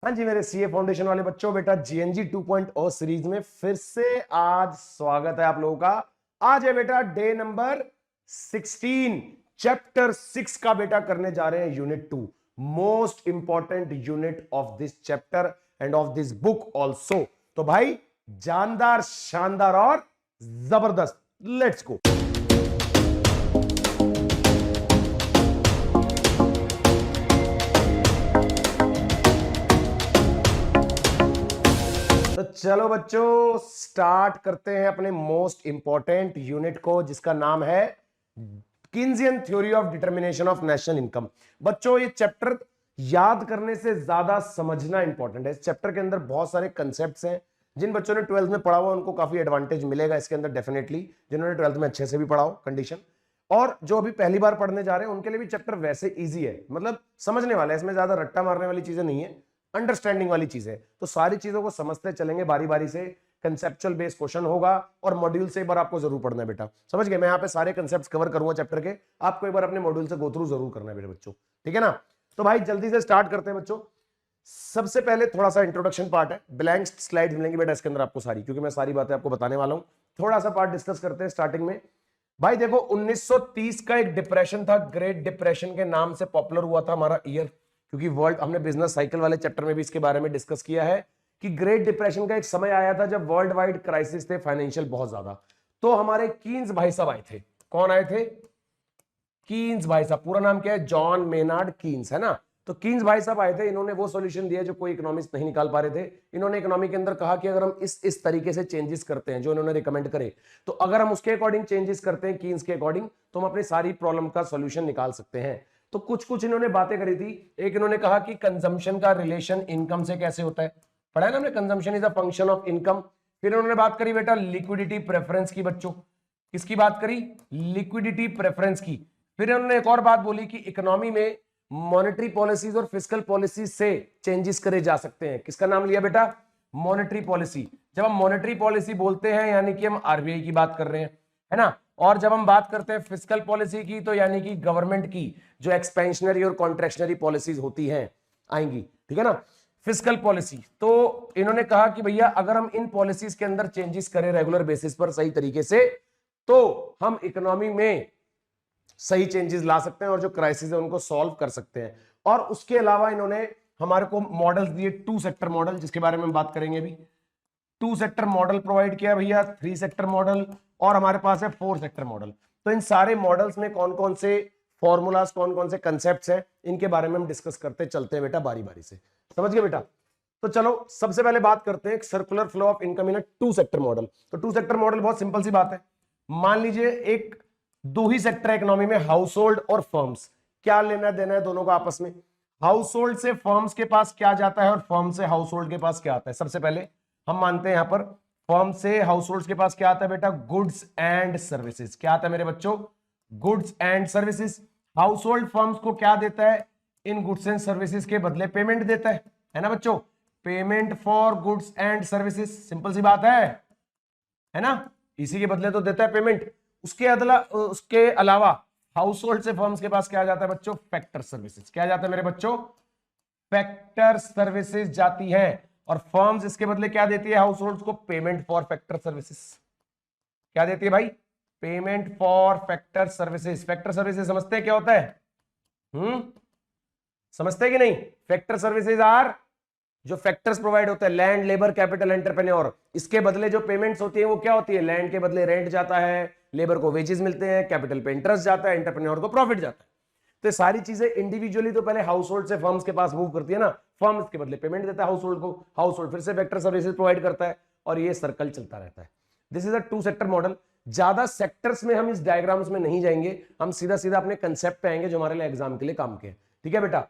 हाँ जी मेरे CA foundation वाले बच्चों, बेटा जीएनजी 2.0 सीरीज में फिर से आज स्वागत है आप लोगों का। आज है बेटा डे नंबर 16, चैप्टर 6 का बेटा करने जा रहे हैं unit 2, most important unit of this chapter end of this book also. तो भाई जानदार, शानदार और जबरदस्त, लेट्स गो। तो चलो बच्चों स्टार्ट करते हैं अपने मोस्ट इंपॉर्टेंट यूनिट को, जिसका नाम है Keynesian theory of determination of national income. बच्चों ये चैप्टर याद करने से ज्यादा समझना इंपॉर्टेंट है। इस चैप्टर के अंदर बहुत सारे कंसेप्ट्स हैं। जिन बच्चों ने 12th में पढ़ा हुआ उनको काफी एडवांटेज मिलेगा इसके अंदर डेफिनेटली, जिन्होंने 12th में अच्छे से भी पढ़ा हो कंडीशन, और जो अभी पहली बार पढ़ने जा रहे हैं उनके लिए भी चैप्टर वैसे इजी है, मतलब समझने वाला है। इसमें ज्यादा रट्टा मारने वाली चीजें नहीं है, अंडरस्टैंडिंग वाली चीज है। तो सारी चीजों को समझते चलेंगे बारी बारी से। कंसेप्चुअल बेस्ड क्वेश्चन होगा और मॉड्यूल से एक बार आपको जरूर पढ़ना है बेटा, समझ गए। मैं यहाँ पे सारे कंसेप्ट्स कवर करूंगा चैप्टर के, आपको एक बार अपने मॉड्यूल से गो थ्रू जरूर करना है मेरे बच्चों, ठीक है ना। तो भाई जल्दी से स्टार्ट करते हैं बच्चों। सबसे पहले थोड़ा सा इंट्रोडक्शन पार्ट है, ब्लैंक स्लाइड मिलेंगी बेटा इसके अंदर आपको सारी, क्योंकि मैं सारी बातें आपको बताने वाला हूं। थोड़ा सा पार्ट डिस्कस करते हैं स्टार्टिंग में। भाई देखो 1930 का एक डिप्रेशन था, ग्रेट डिप्रेशन के नाम से पॉपुलर हुआ था हमारा ईयर, क्योंकि वर्ल्ड, हमने बिजनेस साइकिल वाले चैप्टर में भी इसके बारे में डिस्कस किया है कि ग्रेट डिप्रेशन का एक समय आया था जब वर्ल्ड वाइड क्राइसिस थे फाइनेंशियल बहुत ज्यादा। तो हमारे कीन्स भाई साहब आए थे। कौन आए थे? कीन्स भाई साहब। पूरा नाम क्या है? जॉन मेनार्ड कीन्स, है ना। तो कीन्स भाई साहब आए थे, इन्होंने वो सॉल्यूशन दिया जो कोई इकोनॉमिस्ट नहीं निकाल पा रहे थे। इन्होंने इकोनॉमी के अंदर कहा कि अगर हम इस तरीके से चेंजेस करते हैं जो इन्होंने रिकमेंड करे, तो अगर हम उसके अकॉर्डिंग चेंजेस करते हैं कीन्स के अकॉर्डिंग, तो हम अपनी सारी प्रॉब्लम का सॉल्यूशन निकाल सकते हैं। तो कुछ कुछ इन्होंने बातें करी थी। एक इन्होंने कहा कि कंजम्पशन का रिलेशन इनकम से कैसे होता है, पढ़ा है ना हमने, consumption is a function of income. फिर इन्होंने बात करी बेटा लिक्विडिटी प्रेफरेंस की। बच्चों किसकी बात करी? लिक्विडिटी प्रेफरेंस की। फिर इन्होंने एक और बात बोली कि इकोनॉमी में मॉनेटरी पॉलिसीज और फिस्कल पॉलिसीज से चेंजेस करे जा सकते हैं। किसका नाम लिया बेटा? Monetary policy. जब हम मॉनेटरी पॉलिसी बोलते हैं यानी कि हम आरबीआई की बात कर रहे हैं, है ना। और जब हम बात करते हैं फिस्कल पॉलिसी की, तो यानी कि गवर्नमेंट की जो एक्सपेंशनरी और कॉन्ट्रेक्शनरी पॉलिसीज होती हैं आएंगी, ठीक है ना। फिस्कल पॉलिसी, तो इन्होंने कहा कि भैया अगर हम इन पॉलिसीज के अंदर चेंजेस करें रेगुलर बेसिस पर सही तरीके से, तो हम इकोनॉमी में सही चेंजेस ला सकते हैं और जो क्राइसिस है उनको सॉल्व कर सकते हैं। और उसके अलावा इन्होंने हमारे को मॉडल्स दिए, 2 सेक्टर मॉडल, जिसके बारे में हम बात करेंगे अभी। 2 सेक्टर मॉडल प्रोवाइड किया भैया, 3 सेक्टर मॉडल, और हमारे पास है 4 सेक्टर मॉडल। तो इन सारे मॉडल्स में कौन कौन से फॉर्मूलाज, कौन कौन से कंसेप्ट्स हैं, इनके बारे में हम डिस्कस करते चलते हैं बेटा बारी बारी से, समझ गए बेटा। तो चलो सबसे पहले बात करते हैं circular flow of income in 2 sector model. तो 2 सेक्टर मॉडल बहुत सिंपल सी बात है। मान लीजिए एक 2 ही सेक्टर इकोनॉमी में, हाउस होल्ड और फर्म्स, क्या लेना देना है दोनों का आपस में? हाउस होल्ड से फर्म्स के पास क्या जाता है और फर्म से हाउस होल्ड के पास क्या आता है? सबसे पहले हम मानते हैं यहां पर फर्म से हाउस होल्ड के पास क्या आता है बेटा? Goods and services. क्या आता है मेरे बच्चों? Goods and services. House hold firms को क्या देता है? इन गुड्स एंड सर्विसेज के बदले पेमेंट देता है ना बच्चों। Payment for goods and services, simple सी बात है ना, इसी के बदले तो देता है पेमेंट। उसके अलावा हाउस होल्ड से फर्म्स के पास क्या जाता है बच्चों? Factor services. क्या जाता है मेरे बच्चों? फैक्टर सर्विसेज जाती है। और फर्म्स इसके बदले क्या देती है हाउस होल्ड को? Payment for factor services. क्या देती है भाई? Payment for factor services. Factor services समझते हैं क्या होता है? समझते हैं कि नहीं? फैक्टर सर्विसेज आर जो फैक्टर्स प्रोवाइड होते हैं, लैंड, लेबर, कैपिटल, एंटरप्रेन्योर, इसके बदले जो पेमेंट्स होती है वो क्या होती है? लैंड के बदले रेंट जाता है, लेबर को वेजेस मिलते हैं, कैपिटल पे इंटरेस्ट जाता है, एंटरप्रेन्योर को प्रॉफिट जाता है। तो ये सारी चीजें इंडिविजुअली तो पहले हाउस होल्ड से फर्म्स के पास मूव करती है ना, फर्म इसके बदले पेमेंट देता है हाउस होल्ड को, हाउस होल्ड फिर से फैक्टर सर्विसेज प्रोवाइड करता है, और ये सर्कल चलता रहता है। This is a 2 sector model. ज्यादा सेक्टर्स में हम इस डायग्राम्स में नहीं जाएंगे, हम सीधा सीधा अपने कंसेप्ट पे आएंगे जो हमारे लिए एग्जाम के लिए काम के हैं, ठीक है बेटा।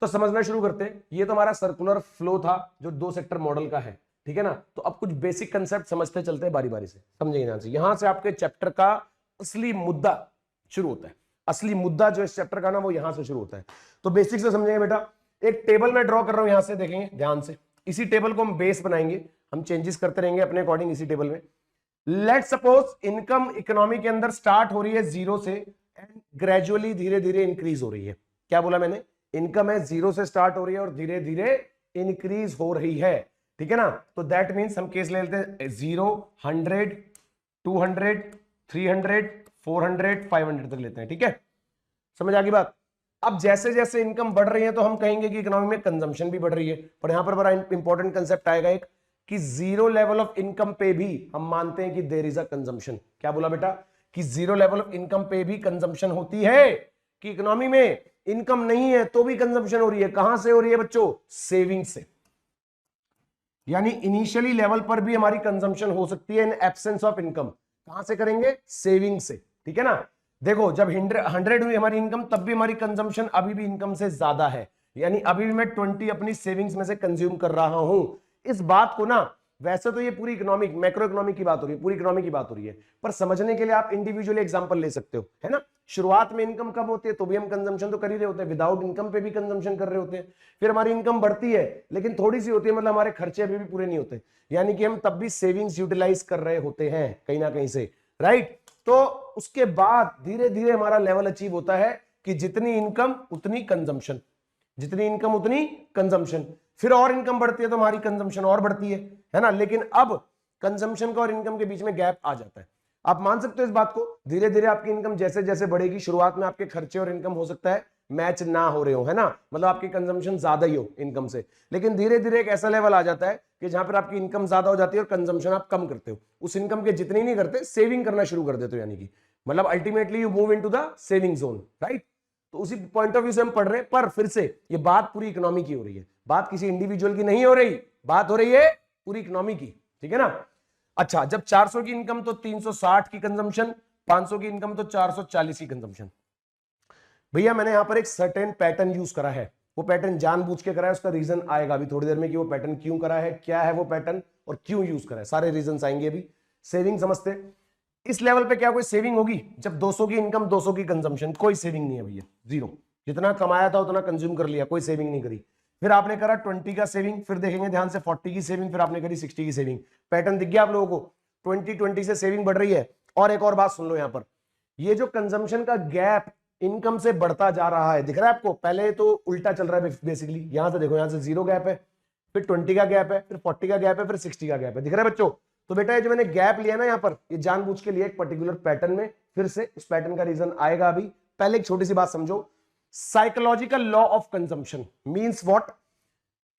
तो समझना शुरू करते हैं। ये तो हमारा सर्कुलर फ्लो था जो 2 सेक्टर मॉडल का है, ठीक है ना। तो अब कुछ बेसिक कंसेप्ट समझते चलते हैं बारी बारी से, समझिए ध्यान से। यहां से आपके चैप्टर का असली मुद्दा शुरू होता है। असली मुद्दा जो इस चैप्टर का ना, वो यहां से शुरू होता है। तो बेसिक से समझेंगे बेटा। एक टेबल मैं ड्रॉ कर रहा हूं, यहां से देखेंगे ध्यान से। इसी टेबल को हम बेस बनाएंगे, हम चेंजेस करते रहेंगे अपने अकॉर्डिंग इसी टेबल में। लेट सपोज इनकम इकोनॉमी के अंदर स्टार्ट हो रही है 0 से एंड ग्रेजुअली धीरे धीरे इंक्रीज हो रही है। क्या बोला मैंने? इनकम है 0 से स्टार्ट हो रही है और धीरे धीरे इंक्रीज हो रही है, ठीक है ना। तो दैट मीन्स हम केस ले लेते हैं 0, 100, 200, 300, 400, 500 तक लेते हैं, ठीक है। समझ आ गई बात। अब जैसे जैसे इनकम बढ़ रही है तो हम कहेंगे कि इकोनॉमी में कंजम्पशन भी बढ़ रही है, पर यहां पर बड़ा इंपॉर्टेंट कंसेप्ट आएगा एक, कि जीरो लेवल ऑफ इनकम पे भी हम मानते हैं कि देयर इज अ कंजम्पशन। क्या बोला बेटा, कि जीरो लेवल ऑफ इनकम पे भी कंजम्पशन होती है, कि इकोनॉमी में इनकम नहीं है तो भी कंजम्पशन हो रही है। कहां से हो रही है बच्चों, सेविंग से। यानी इनिशियली लेवल पर भी हमारी कंजम्पशन हो सकती है इन एब्सेंस ऑफ इनकम। कहां से करेंगे, सेविंग से, ठीक है ना। देखो जब 100 हुई हमारी इनकम, तब भी हमारी कंजम्पशन अभी भी इनकम से ज्यादा है, यानी अभी भी मैं 20 अपनी सेविंग्स में से कंज्यूम कर रहा हूं। इस बात को ना, वैसे तो ये पूरी इकोनॉमिक मैक्रो इकोनॉमिक की बात हो रही है, पूरी इकोनॉमी की बात हो रही है, पर समझने के लिए आप इंडिविजुअली एग्जांपल ले सकते हो, है ना। शुरुआत में इनकम कम होती है तो भी हम कंजम्पशन तो कर ही रहे होते हैं, विदाउट इनकम पे भी कंजम्पशन कर रहे होते हैं। फिर हमारी इनकम बढ़ती है लेकिन थोड़ी सी होती है, मतलब हमारे खर्चे अभी भी पूरे नहीं होते, यानी कि हम तब भी सेविंग्स यूटिलाइज कर रहे होते हैं कहीं ना कहीं से, राइट। तो उसके बाद धीरे धीरे हमारा लेवल अचीव होता है कि जितनी इनकम उतनी कंजम्पशन, जितनी इनकम उतनी कंजम्पशन। फिर और इनकम बढ़ती है तो हमारी कंजम्पशन और बढ़ती है ना। लेकिन अब कंजम्पशन का और इनकम के बीच में गैप आ जाता है। आप मान सकते हो इस बात को, धीरे धीरे आपकी इनकम जैसे जैसे बढ़ेगी, शुरुआत में आपके खर्चे और इनकम हो सकता है मैच ना हो रहे हो, है ना, मतलब आपकी कंजम्पशन ज्यादा ही हो इनकम से, लेकिन धीरे धीरे एक ऐसा लेवल आ जाता है कि जहां पर आपकी इनकम ज्यादा हो जाती है और कंजम्पशन आप कम करते हो, उस इनकम के जितनी नहीं करते, सेविंग करना शुरू कर देते हो, यानी कि मतलब ultimately you move into the saving zone, right. तो उसी पॉइंट ऑफ व्यू से हम पढ़ रहे हैं, पर फिर से ये बात पूरी इकोनॉमी की हो रही है, बात किसी इंडिविजुअल की नहीं हो रही, बात हो रही है पूरी इकोनॉमी की, ठीक है ना। अच्छा, जब 400 की इनकम तो 360 की कंजम्पशन, 500 की इनकम तो 440 की कंजम्पशन। भैया मैंने यहां पर एक सर्टेन पैटर्न यूज करा है, वो पैटर्न जानबूझ के करा है, उसका रीजन आएगा अभी थोड़ी देर में कि वो पैटर्न क्यों करा है, क्या है वो पैटर्न और क्यों यूज करा है, सारे रीजन आएंगे अभी। सेविंग समझते, इस लेवल पे क्या कोई सेविंग होगी, जब 200 की इनकम 200 की कंजम्पशन, कोई सेविंग नहीं है भैया, जीरो, जितना कमाया था उतना कंज्यूम कर लिया, कोई सेविंग नहीं करी। फिर आपने करा 20 का सेविंग, फिर देखेंगे ध्यान से 40 की सेविंग, फिर आपने करी 60 की सेविंग। पैटर्न दिख गया आप लोगों को, 20 से सेविंग बढ़ रही है। और एक और बात सुन लो, यहां पर ये जो कंजम्पशन का गैप इनकम से बढ़ता जा रहा है, दिख रहा है आपको, पहले तो उल्टा चल रहा है बेसिकली, यहां से देखो, यहां से 0 गैप है, फिर 20 का गैप है, फिर 40 का गैप है, फिर 60 का गैप है, दिख रहा है बच्चों। तो बेटा ये जो मैंने गैप लिया ना यहाँ पर, ये जानबूझ के लिए एक पर्टिकुलर पैटर्न में, फिर से उस पैटर्न का रीजन आएगा अभी। पहले एक छोटी सी बात समझो, psychological law of consumption means what,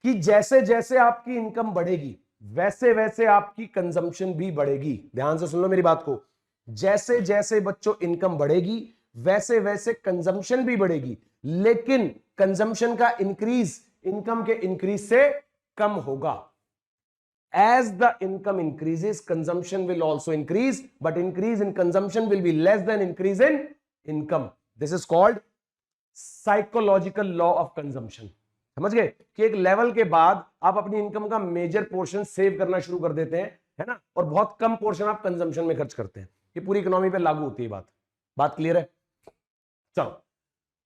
कि जैसे जैसे आपकी इनकम बढ़ेगी वैसे वैसे आपकी कंजम्पशन भी बढ़ेगी। ध्यान से सुन लो मेरी बात को, जैसे जैसे बच्चों इनकम बढ़ेगी वैसे वैसे कंजम्पशन भी बढ़ेगी, लेकिन कंजम्पशन का इंक्रीज इनकम के इंक्रीज से कम होगा। As the income increases, consumption will also increase, but increase in consumption will be less than increase in income. This is called psychological law of consumption. समझ गए कि एक लेवल के बाद आप अपनी इनकम का मेजर पोर्शन सेव करना शुरू कर देते हैं, है ना, और बहुत कम पोर्शन आप कंजम्पशन में खर्च करते हैं। ये पूरी इकोनॉमी पे लागू होती है बात क्लियर है। चलो,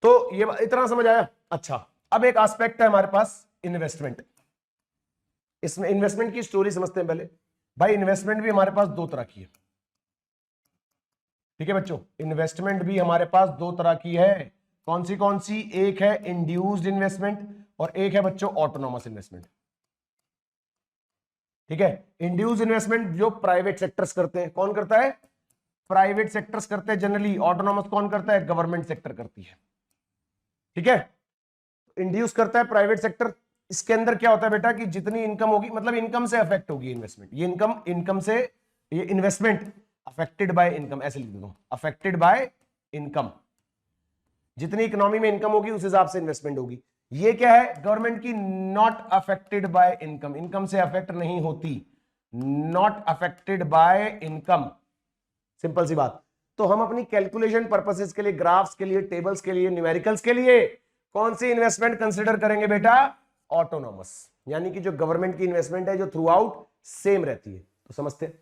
तो ये इतना समझ आया। अच्छा, अब एक एस्पेक्ट है हमारे पास इन्वेस्टमेंट। इसमें इन्वेस्टमेंट की स्टोरी समझते हैं पहले। भाई इन्वेस्टमेंट भी हमारे पास दो तरह की है, ठीक है बच्चों, इन्वेस्टमेंट भी हमारे पास दो तरह की है। कौन सी, एक है इंड्यूस्ड इन्वेस्टमेंट और एक है बच्चों ऑटोनॉमस इन्वेस्टमेंट, ठीक है। इंड्यूस्ड इन्वेस्टमेंट जो प्राइवेट सेक्टर्स करते हैं, कौन करता है, प्राइवेट सेक्टर्स करते हैं जनरली। ऑटोनॉमस कौन करता है, गवर्नमेंट सेक्टर करती है, ठीक है। इंड्यूस करता है प्राइवेट सेक्टर। इसके अंदर क्या होता है बेटा कि जितनी इनकम होगी, मतलब इनकम से अफेक्ट होगी इन्वेस्टमेंट, ये इनकम से, ये इन्वेस्टमेंट अफेक्टेड बाय इनकम, ऐसे लिख देता हूं, अफेक्टेड बाय इनकम। जितनी इकोनॉमी में इनकम होगी उस हिसाब से इन्वेस्टमेंट होगी। ये क्या है, गवर्नमेंट की not affected by income, income से अफेक्ट नहीं होती, not affected by income, simple सी बात। तो हम अपनी कैलकुलेशन पर्पसेस के लिए, ग्राफ्स के लिए, टेबल्स के लिए, न्यूमेरिकल्स के लिए कौन सी इन्वेस्टमेंट कंसिडर करेंगे बेटा, ऑटोनॉमस, यानी कि जो गवर्नमेंट की इन्वेस्टमेंट है जो थ्रू आउट सेम रहती है। तो समझते हैं,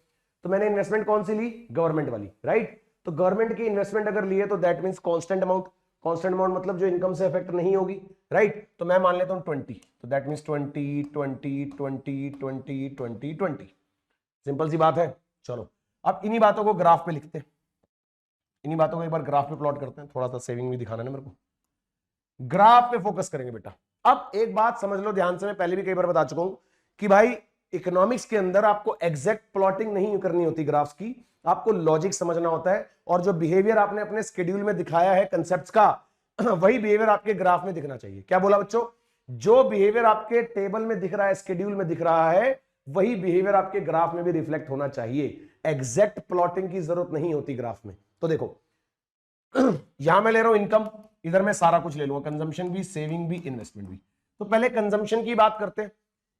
तो मैंने इन्वेस्टमेंट कौन सी ली, गवर्नमेंट वाली, राइट। तो गवर्नमेंट की इन्वेस्टमेंट अगर ली है तो that means constant amount, constant amount मतलब जो इनकम से अफेक्ट नहीं होगी, राइट। तो मैं मान लेता हूं 20, तो दैट मींस 20 20 20 20 20 20, सिंपल सी बात है। चलो अब इन्हीं बातों को ग्राफ पे लिखते हैं, इन्हीं बातों को एक बार ग्राफ पे प्लॉट करते हैं, थोड़ा सा सेविंग भी दिखाना है मेरे को। ग्राफ पे फोकस करेंगे बेटा। अब एक बात समझ लो ध्यान से, मैं पहले भी कई बार बता चुका हूं कि भाई इकोनॉमिक्स के अंदर आपको एग्जैक्ट प्लॉटिंग नहीं करनी होती ग्राफ्स की, आपको लॉजिक समझना होता है, और जो बिहेवियर आपने अपने स्केड्यूल में दिखाया है कंसेप्ट्स का, वही बिहेवियर आपके ग्राफ में दिखना चाहिए। क्या बोला बच्चों? जो बिहेवियर आपके टेबल में दिख रहा है, स्केड्यूल में दिख रहा है, वही बिहेवियर आपके ग्राफ में भी रिफ्लेक्ट होना चाहिए। एग्जैक्ट प्लॉटिंग की जरूरत नहीं होती ग्राफ में। तो देखो यहां मैं ले रहा हूं इनकम, इधर मैं सारा कुछ ले लूंगा, कंजम्पशन भी, सेविंग भी, इन्वेस्टमेंट भी। तो पहले कंजम्पशन की बात करते हैं।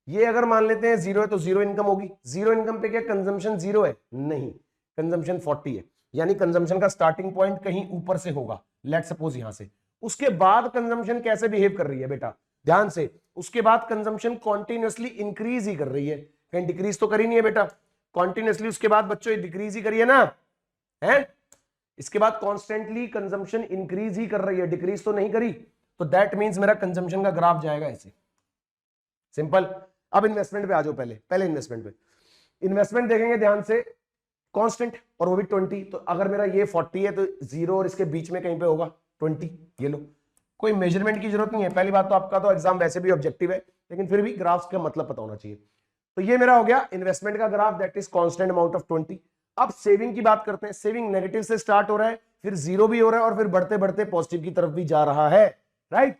ये अगर मान लेते हैं जीरो है तो जीरो इनकम होगी। जीरो इनकम पे क्या कंजम्पशन जीरो है? नहीं, कंजम्पशन 40 है, यानी कंजम्पशन का स्टार्टिंग पॉइंट कहीं ऊपर से होगा, लेट सपोज यहां से। उसके बाद कंजम्पशन कैसे बिहेव कर रही है बेटा, ध्यान से, उसके बाद कंजम्पशन कॉन्टिन्यूअसली इंक्रीज ही कर रही है, कहीं डिक्रीज तो करी नहीं है बेटा, कॉन्टिन्यूअसली उसके बाद बच्चों ये डिक्रीज ही करी है ना, है? इसके बाद कॉन्स्टेंटली कंजम्पशन इंक्रीज ही कर रही है, डिक्रीज तो नहीं करी। तो दैट मींस मेरा कंजम्पशन का ग्राफ जाएगा ऐसे, सिंपल। अब इन्वेस्टमेंट पे आ जाओ, पहले इन्वेस्टमेंट पे। इन्वेस्टमेंट देखेंगे ध्यान से, कांस्टेंट, और वो भी 20। तो अगर मेरा ये 40 है तो जीरो और इसके बीच में कहीं पे होगा 20, ये लो। कोई मेजरमेंट की जरूरत नहीं है। पहली बात तो आपका तो एग्जाम वैसे भी ऑब्जेक्टिव है, लेकिन फिर भी ग्राफ्स का मतलब पता होना चाहिए। तो ये मेरा हो गया इन्वेस्टमेंट का graph, that is constant amount of 20। अब सेविंग की बात करते हैं। सेविंग नेगेटिव से स्टार्ट हो रहा है, फिर जीरो भी हो रहा है, और फिर बढ़ते बढ़ते पॉजिटिव की तरफ भी जा रहा है, राइट?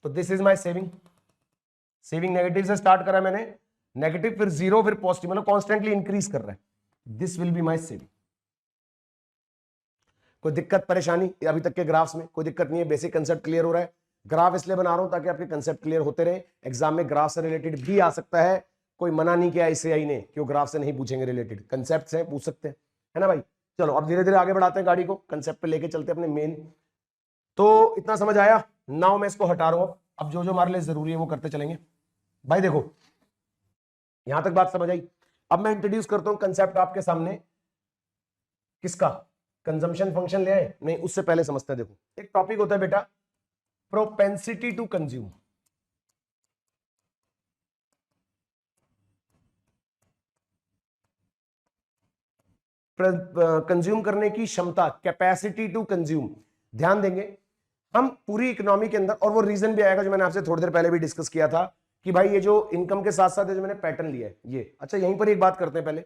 तो this is my saving. Saving negative से स्टार्ट करा मैंने, नेगेटिव, फिर जीरो, फिर पॉजिटिव, मतलब कॉन्स्टेंटली इंक्रीज कर रहा है। This will be my saving. कोई दिक्कत परेशानी अभी तक के ग्राफ्स में? कोई दिक्कत नहीं है, बेसिक कंसेप्ट क्लियर हो रहा है। ग्राफ इसलिए बना रहा हूं ताकि आपके कंसेप्ट क्लियर होते रहे। एग्जाम में ग्राफ से रिलेटेड भी आ सकता है, कोई मना नहीं किया ICAI ने कि वो ग्राफ से नहीं पूछेंगे, रिलेटेड कंसेप्ट है, पूछ सकते हैं, है ना भाई? चलो अब धीरे धीरे आगे बढ़ाते हैं गाड़ी को, कंसेप्ट पे लेके चलते हैं अपने मेन। तो इतना समझ आया? नाउ मैं इसको हटा रहा हूं, अब जो जो हमारे लिए जरूरी है वो करते चलेंगे। भाई देखो यहां तक बात समझ आई। अब मैं इंट्रोड्यूस करता हूं कंसेप्ट आपके सामने, किसका? कंजम्पशन फंक्शन ले आए? नहीं, उससे पहले समझते हैं। देखो एक टॉपिक होता है बेटा, प्रोपेंसिटी टू कंज्यूम। कंज्यूम करने की क्षमता, कैपेसिटी टू कंज्यूम। ध्यान देंगे हम पूरी इकोनॉमी के अंदर, और वो रीजन भी आएगा जो मैंने आपसे थोड़ी देर पहले भी डिस्कस किया था कि भाई ये जो इनकम के साथ साथ जो मैंने पैटर्न लिया है ये, अच्छा यहीं पर एक बात करते हैं पहले।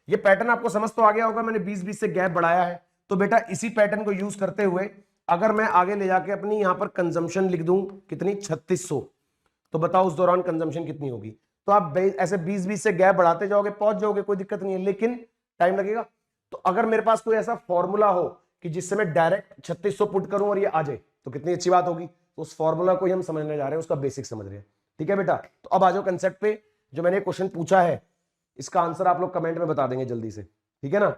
ये पैटर्न आपको समझ तो आ गया होगा, मैंने 20-20 से गैप बढ़ाया है। तो बेटा इसी पैटर्न को यूज करते हुए अगर मैं आगे ले जाके अपनी यहां पर कंजम्पशन लिख दूं कितनी, 3600, तो बताओ उस दौरान कंजम्पशन कितनी होगी? तो आप ऐसे 20-20 से गैप बढ़ाते जाओगे, पहुंच जाओगे, कोई दिक्कत नहीं है, लेकिन टाइम लगेगा। तो अगर मेरे पास कोई ऐसा फॉर्मूला हो कि जिससे मैं डायरेक्ट 3600 पुट करूं और ये आ जाए, तो कितनी अच्छी बात होगी। तो उस फॉर्मूला को ही हम समझने जा रहे हैं, उसका बेसिक समझ रहे हैं, ठीक है बेटा? तो अब आ जाओ कंसेप्ट पे। जो मैंने क्वेश्चन पूछा है इसका आंसर आप लोग कमेंट में बता देंगे जल्दी से, ठीक है ना?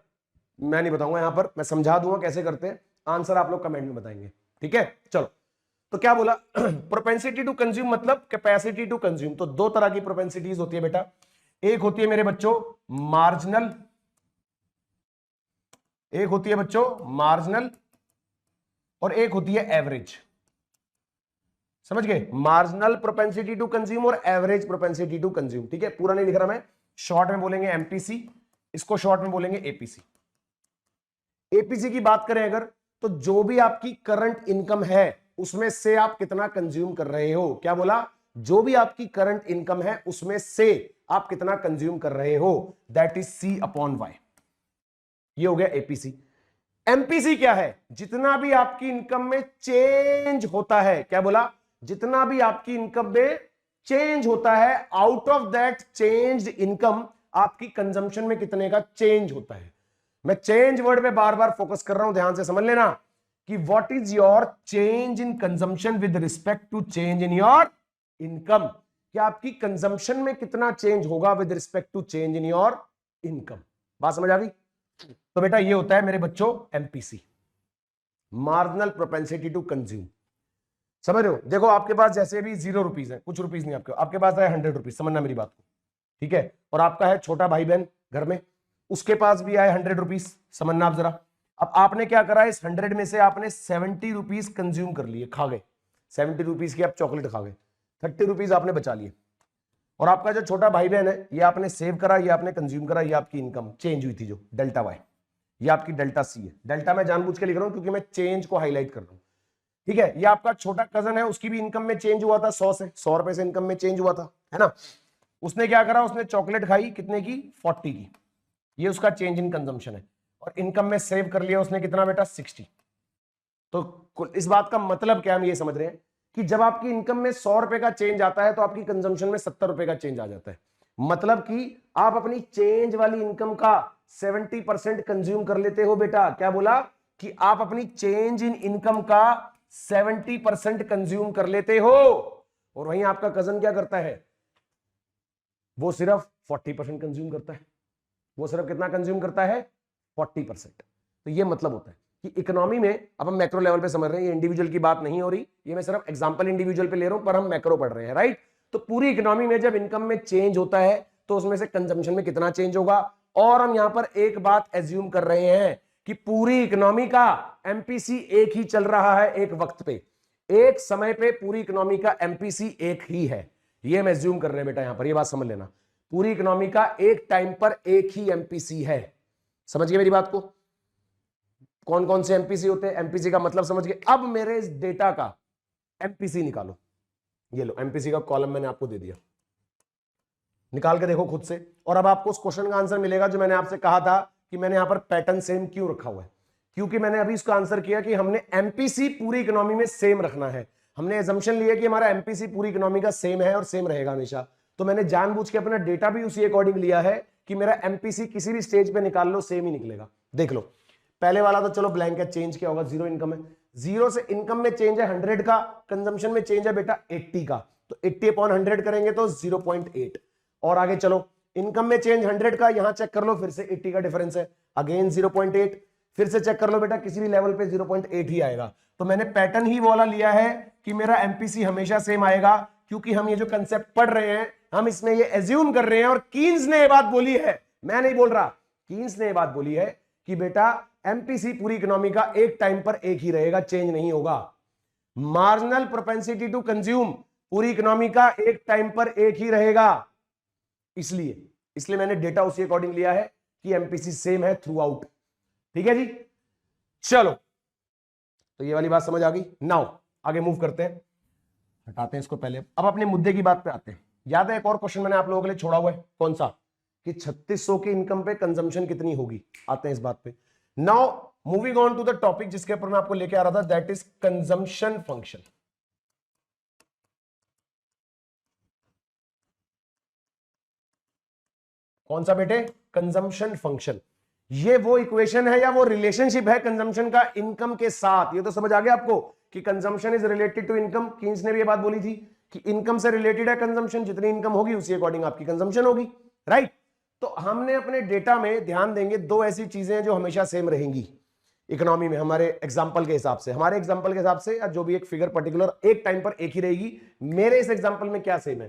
मैं नहीं बताऊंगा यहां पर, मैं समझा दूंगा कैसे करते हैं, आंसर आप लोग कमेंट में बताएंगे, ठीक है? चलो तो क्या बोला? प्रोपेंसिटी टू कंज्यूम मतलब कैपेसिटी टू कंज्यूम। तो दो तरह की प्रोपेंसिटीज होती है बेटा, एक होती है मेरे बच्चों मार्जिनल, एक होती है बच्चों मार्जिनल, और एक होती है एवरेज। समझ गए? मार्जिनल प्रोपेंसिटी टू कंज्यूम और एवरेज प्रोपेंसिटी टू कंज्यूम, ठीक है? पूरा नहीं लिख रहा मैं, शॉर्ट में बोलेंगे MPC, इसको शॉर्ट में बोलेंगे APC। APC की बात करें अगर, तो जो भी आपकी करंट इनकम है उसमें से आप कितना कंज्यूम कर रहे हो। क्या बोला? जो भी आपकी करंट इनकम है उसमें से आप कितना कंज्यूम कर रहे हो, दैट इज C/Y। ये हो गया APC। MPC क्या है? जितना भी आपकी इनकम में चेंज होता है, क्या बोला? जितना भी आपकी इनकम में चेंज होता है, out of that changed income आपकी कंजम्पशन में कितने का चेंज होता है। मैं चेंज वर्ड पे बार बार फोकस कर रहा हूं, ध्यान से समझ लेना कि what is your change in consumption with respect to change in your income. क्या आपकी कंजम्पशन में कितना चेंज होगा with respect to change in your income. बात समझ आ गई? तो बेटा ये होता है मेरे बच्चों MPC, marginal propensity to consume. समझ रहे हो? देखो आपके पास जैसे भी 0 रुपीज है, कुछ रुपीज नहीं, आपके पास है 100 रुपीज, समझना मेरी बात को, ठीक है? और आपका है छोटा भाई बहन घर में, उसके पास भी आए 100 रुपीज, समझना आप जरा। अब आपने क्या करा, इस 100 में से आपने 70 रुपीज कंज्यूम कर लिए, खा गए, 70 रुपीज की आप चॉकलेट खा गए, 30 रुपीज आपने बचा लिए। और आपका जो छोटा भाई बहन है ये आपने सेव करा, ये आपने कंज्यूम करा, ये आपकी इनकम चेंज हुई थी जो डेल्टा Y, ये आपकी डेल्टा C है। डेल्टा मैं जानबूझ के लिख रहा हूं क्योंकि मैं चेंज को हाईलाइट कर रहा हूं। ठीक है, ये आपका छोटा कजन है, उसकी भी इनकम में चेंज हुआ था 100 से 100 रुपए से इनकम में चेंज हुआ था, है ना। उसने क्या करा, उसने चॉकलेट खाई कितने की, 40 की, ये उसका चेंज इन कंजम्पशन है। और इनकम में सेव कर लिया उसने कितना बेटा, 60। तो इस बात का मतलब क्या, हम ये समझ रहे हैं कि जब आपकी इनकम में 100 रुपए का चेंज आता है तो आपकी कंजम्पशन में 70 रुपए का चेंज आ जाता है। मतलब कि आप अपनी चेंज वाली इनकम का 70% कंज्यूम कर लेते हो बेटा। क्या बोला कि आप अपनी चेंज इन इनकम का 70% कंज्यूम कर लेते हो, और वहीं आपका कजन क्या करता है, वो सिर्फ 40% कंज्यूम करता है। वो सिर्फ कितना कंज्यूम करता है, 40%। तो ये मतलब होता है कि इकोनॉमी में, अब हम मैक्रो लेवल पे समझ रहे हैं, ये इंडिविजुअल की बात नहीं हो रही, ये मैं सिर्फ एग्जांपल इंडिविजुअल पे ले रहा हूं, पर हम मैक्रो पढ़ रहे हैं, राइट। तो पूरी इकोनॉमी में जब इनकम में चेंज होता है तो उसमें से कंजम्पशन में कितना चेंज होगा। और हम यहां पर एक बात एज्यूम कर रहे हैं कि पूरी इकोनॉमी का एमपीसी एक ही चल रहा है, एक वक्त पे, एक समय पे पूरी इकोनॉमी का एमपीसी एक ही है। ये हम एज्यूम कर रहे हैं बेटा, यहां पर ये बात समझ लेना, पूरी इकोनॉमी का एक टाइम पर एक ही एमपीसी है। समझ गए मेरी बात को। कौन कौन से एमपीसी होते हैं, एमपीसी का मतलब समझ गए। अब मेरे इस डेटा का एमपीसी निकालो, ये लो एमपीसी का कॉलम मैंने आपको दे दिया, निकाल के देखो खुद से। और अब आपको उस क्वेश्चन का आंसर मिलेगा जो मैंने आपसे कहा था कि मैंने यहां पर पैटर्न सेम क्यों रखा हुआ है, क्योंकि मैंने अभी इसका आंसर किया कि हमने एमपीसी पूरी इकोनॉमी में सेम रखना है। हमने एजम्पशन लिया कि हमारा एमपीसी पूरी इकोनॉमी का सेम है और सेम रहेगा हमेशा। तो मैंने जानबूझ के अपना डेटा भी उसी अकॉर्डिंग लिया है कि मेरा एमपीसी किसी भी स्टेज पे निकाल लो सेम ही निकलेगा। देख लो, पहले वाला तो चलो ब्लैंक है, चेंज क्या होगा, जीरो इनकम है, जीरो से इनकम में चेंज है 100 का, कंजम्पशन में चेंज है बेटा 80 का, तो 80 अपॉन 100 करेंगे तो 0.8। और आगे चलो, इनकम में चेंज 100 का, यहां चेक कर लो फिर से 80 का डिफरेंस है, अगेन 0.8, फिर से चेक कर लो बेटा, किसी भी लेवल पे 0.8 ही आएगा। तो मैंने पैटर्न ही वाला लिया है कि मेरा एमपीसी हमेशा सेम आएगा, क्योंकि हम ये जो कंसेप्ट पढ़ रहे हैं हम इसमें ये एज्यूम कर रहे हैं। और कीन्स ने ये बात बोली है, मैं नहीं बोल रहा, कीन्स ने ये बात बोली है कि बेटा एमपीसी पूरी इकोनॉमी का एक टाइम पर एक ही रहेगा, चेंज नहीं होगा। मार्जिनल प्रोपेंसिटी टू कंज्यूम पूरी इकोनॉमी का एक टाइम पर एक ही रहेगा। इसलिए मैंने डेटा उसी अकॉर्डिंग लिया है कि एमपीसी सेम है थ्रू आउट। ठीक है जी, चलो तो ये वाली बात समझ आ गई। नाउ आगे मूव करते हैं, हटाते हैं इसको पहले, अब अपने मुद्दे की बात पे आते हैं। याद है एक और क्वेश्चन मैंने आप लोगों के लिए छोड़ा हुआ है, कौन सा, कि 3600 की इनकम पे कंजम्पशन कितनी होगी। आते हैं इस बात पे। Now moving on to the topic जिसके ऊपर मैं आपको लेके आ रहा था, दैट इज कंजम्पशन फंक्शन। कौन सा बेटे, कंजम्पशन फंक्शन। ये वो इक्वेशन है या वो रिलेशनशिप है कंजम्पशन का इनकम के साथ। ये तो समझ आ गया आपको कि consumption is related to income. Keynes ने भी ये बात बोली थी कि इनकम से रिलेटेड है कंजम्पशन, जितनी इनकम होगी उसी अकॉर्डिंग आपकी कंजम्पशन होगी, राइट। तो हमने अपने डेटा में ध्यान देंगे दो ऐसी चीजें जो हमेशा सेम रहेंगी इकोनॉमी में, हमारे एग्जांपल के हिसाब से, हमारे एग्जांपल के हिसाब से, या जो भी एक फिगर पर्टिकुलर एक टाइम पर एक ही रहेगी। मेरे इस एग्जांपल में क्या सेम है,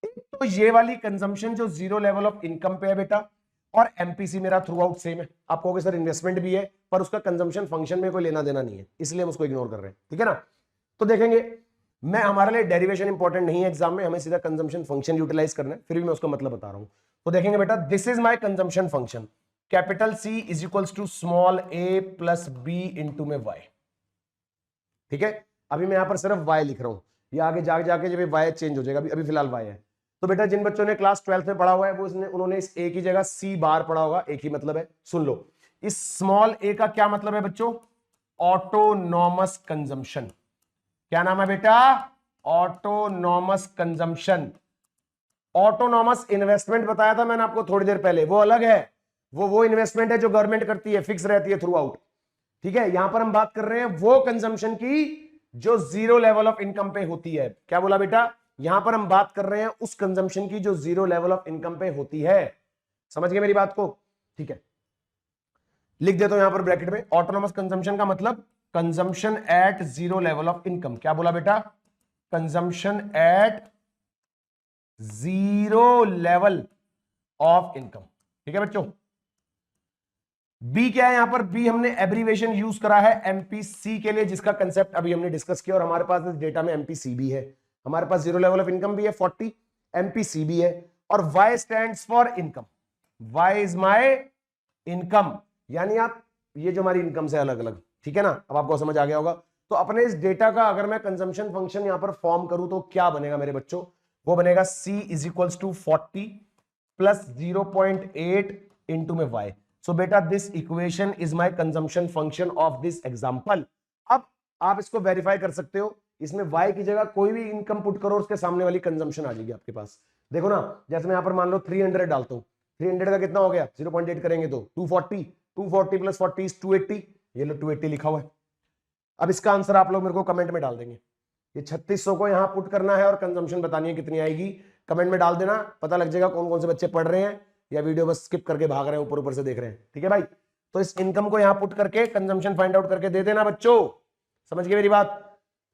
तो ये वाली कंजम्पशन जो जीरो लेवल ऑफ इनकम पे है बेटा, और एमपीसी मेरा थ्रू आउट सेम है। आप कहोगे सर इन्वेस्टमेंट भी है पर उसका कंजम्पशन फंक्शन में कोई लेना देना नहीं है, इसलिए हम उसको इग्नोर कर रहे हैं, ठीक है ना। तो देखेंगे, मैं हमारे लिए डेरिवेशन इंपॉर्टेंट नहीं है एग्जाम में, हमें सीधा कंजम्पशन फंक्शन यूटिलाइज करना है, फिर भी मैं उसका मतलब बता रहा हूं। तो देखेंगे बेटा, this is my consumption function, capital C is equals to small A plus B into में वाई। ठीक है, अभी मैं यहां पर सिर्फ वाई लिख रहा हूं, ये आगे जाके जब वाई चेंज हो जाएगा, अभी फिलहाल वाई है। तो बेटा जिन बच्चों ने क्लास 12th में पढ़ा हुआ है वो उन्होंने इस ए की जगह सी बार पढ़ा होगा, एक ही मतलब है। सुन लो, इस स्मॉल ए का क्या मतलब है बच्चों, ऑटोनॉमस कंजम्पशन। क्या नाम है बेटा, ऑटोनॉमस कंजम्पशन। ऑटोनॉमस इन्वेस्टमेंट बताया था मैंने आपको थोड़ी देर पहले, वो अलग है, वो इन्वेस्टमेंट है जो गवर्नमेंट करती है, फिक्स रहती है थ्रू आउट। ठीक है, यहां पर हम बात कर रहे हैं वो कंजम्पशन की जो जीरो लेवल ऑफ इनकम पे होती है। क्या बोला बेटा, यहां पर हम बात कर रहे हैं उस कंजम्पशन की जो जीरो लेवल ऑफ इनकम पे होती है। समझ गए मेरी बात को, ठीक है। लिख देता हूं यहां पर ब्रैकेट में, ऑटोनॉमस कंजम्पशन का मतलब consumption at zero level of income. क्या बोला बेटा, consumption at zero level of income. ठीक है बच्चों। बी क्या है, यहां पर बी हमने एब्रीवेशन यूज करा है एमपीसी के लिए, जिसका कंसेप्ट अभी हमने डिस्कस किया, और हमारे पास इस डेटा में एमपीसी भी है, हमारे पास जीरो लेवल ऑफ इनकम भी है 40, एमपीसी भी है, और Y stands for income. Y is my income, यानी आप ये जो हमारी इनकम से अलग अलग, ठीक है ना। अब आपको समझ आ गया होगा। तो अपने इस डेटा का अगर मैं कंजम्पशन फंक्शन यहां पर फॉर्म करूं तो क्या बनेगा मेरे बच्चों, वो बनेगा c is equals to 40 plus 0.8 into में y। सो बेटा this equation is my consumption function of this example. अब आप इसको वेरीफाई कर सकते हो, इसमें y की जगह कोई भी इनकम पुट करो, उसके सामने वाली कंजम्पशन आ जाएगी आपके पास। देखो ना, जैसे मैं यहां पर मान लो 300 डालता हूं, 300 का कितना हो गया, 0.8 करेंगे तो 240, 240 प्लस 40 इज 280, ये लो 280 लिखा हुआ है। अब इसका आंसर आप लोग मेरे को कमेंट में डाल देंगे। ये 3600 को यहां पुट करना है और कंजम्पशन बतानी है कितनी आएगी, कमेंट में डाल देना, पता लग जाएगा कौन कौन से बच्चे पढ़ रहे हैं या वीडियो बस स्किप करके भाग रहे हैं, ऊपर ऊपर से देख रहे हैं। ठीक है भाई, तो इस इनकम को यहां पुट करके कंजम्पशन फाइंड आउट करके दे देना बच्चों, समझ गए मेरी बात।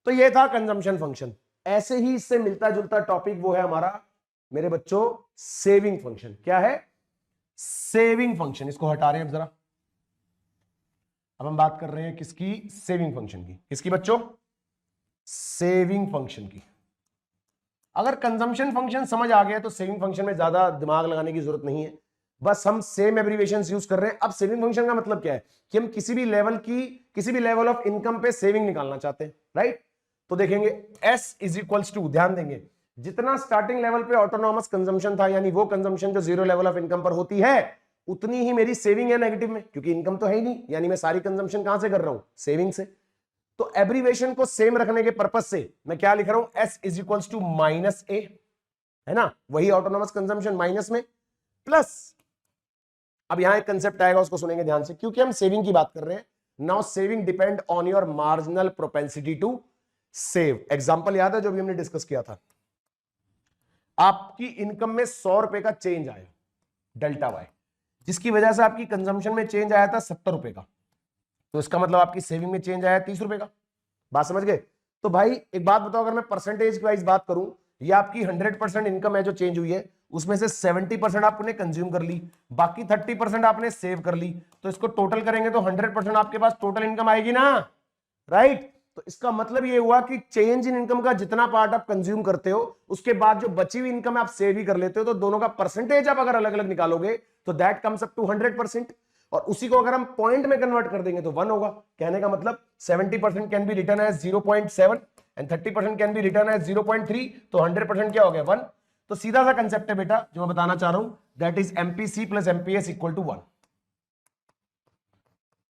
तो ये था कंजम्पशन फंक्शन। ऐसे ही इससे मिलता जुलता टॉपिक वो है हमारा मेरे बच्चों सेविंग फंक्शन। क्या है, सेविंग फंक्शन। इसको हटा रहे हैं अब जरा, अब हम बात कर रहे हैं किसकी, सेविंग फंक्शन की। किसकी बच्चों, सेविंग फंक्शन की। अगर कंजम्पशन फंक्शन समझ आ गया तो सेविंग फंक्शन में ज्यादा दिमाग लगाने की जरूरत नहीं है, बस हम सेम एब्रिविएशंस यूज कर रहे हैं। अब सेविंग फंक्शन का मतलब क्या है कि हम किसी भी लेवल ऑफ इनकम पे सेविंग निकालना चाहते हैं, राइट। तो देखेंगे S इज इक्वल्स टू, ध्यान देंगे, जितना स्टार्टिंग लेवल पे ऑटोनॉमस कंजम्पशन था, यानी वो कंजम्पशन जो जीरो लेवल ऑफ इनकम पर होती है, उतनी ही मेरी सेविंग है नेगेटिव में, क्योंकि इनकम तो है ही नहीं, यानी मैं सारी कंजम्पशन कहां से कर रहा हूं, सेविंग से। तो एब्रिविएशन को सेम रखने के पर्पस से मैं क्या लिख रहा हूं, S is equals to minus a, है ना, वही ऑटोनॉमस कंजम्पशन माइनस में प्लस। अब यहां एक कंसेप्ट आएगा, उसको सुनेंगे ध्यान से, क्योंकि हम सेविंग की बात कर रहे हैं। Now saving depend on your marginal propensity to save. Example याद है जो भी हमने डिस्कस किया था, आपकी इनकम में 100 रुपए का चेंज आया, डेल्टा वाई, जिसकी वजह से आपकी कंजम्पशन में चेंज आया था 70 रुपए का, तो इसका मतलब आपकी सेविंग में चेंज आया 30 रुपए का। बात समझ गए। तो भाई एक बात बताओ, अगर मैं परसेंटेज वाइज बात करूं, ये आपकी 100% इनकम है जो चेंज हुई है, उसमें से 70% आपने कंज्यूम कर ली, बाकी 30% आपने सेव कर ली, तो इसको टोटल करेंगे तो 100% आपके पास टोटल इनकम आएगी ना, राइट। तो इसका मतलब ये हुआ कि चेंज इन इनकम का जितना पार्ट आप कंज्यूम करते हो, उसके बाद जो बची हुई इनकम आप सेव ही कर लेते हो, तो दोनों का परसेंटेज आप अगर अलग अलग निकालोगे तो दैट कम्स अप टू 100%, और उसी को अगर हम पॉइंट में कन्वर्ट कर देंगे तो 1 होगा। कहने का मतलब 70% can be return as 0.7 and 30% can be return as 0.3, तो 100% क्या हो गया 1। तो सीधा सा कंसेप्ट है बेटा जो मैं बताना चाह रहा हूं, that is MPC plus MPS equal to 1।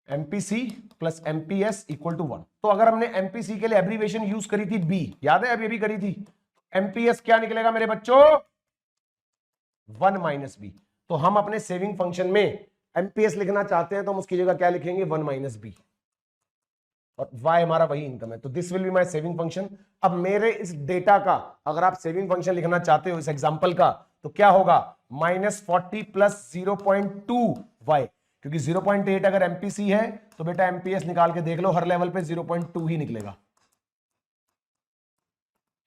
MPC plus MPS equal to 1। तो अगर हमने एमपीसी के लिए एब्रीविएशन यूज करी थी बी, याद है अभी अभी करी थी, एमपीएस क्या निकलेगा मेरे बच्चों, 1 माइनस बी। तो हम अपने सेविंग फंक्शन में एमपीएस लिखना चाहते हैं तो हम उसकी जगह क्या लिखेंगे, 1 माइनस बी, और y हमारा वही इनकम है, तो this will be my saving function. अब मेरे इस डेटा का अगर आप सेविंग फंक्शन लिखना चाहते हो इस एग्जांपल का, तो क्या होगा, -40 प्लस 0.2 y, क्योंकि 0.8 अगर एमपीसी है तो बेटा एमपीएस निकाल के देख लो, हर लेवल पे 0.2 ही निकलेगा,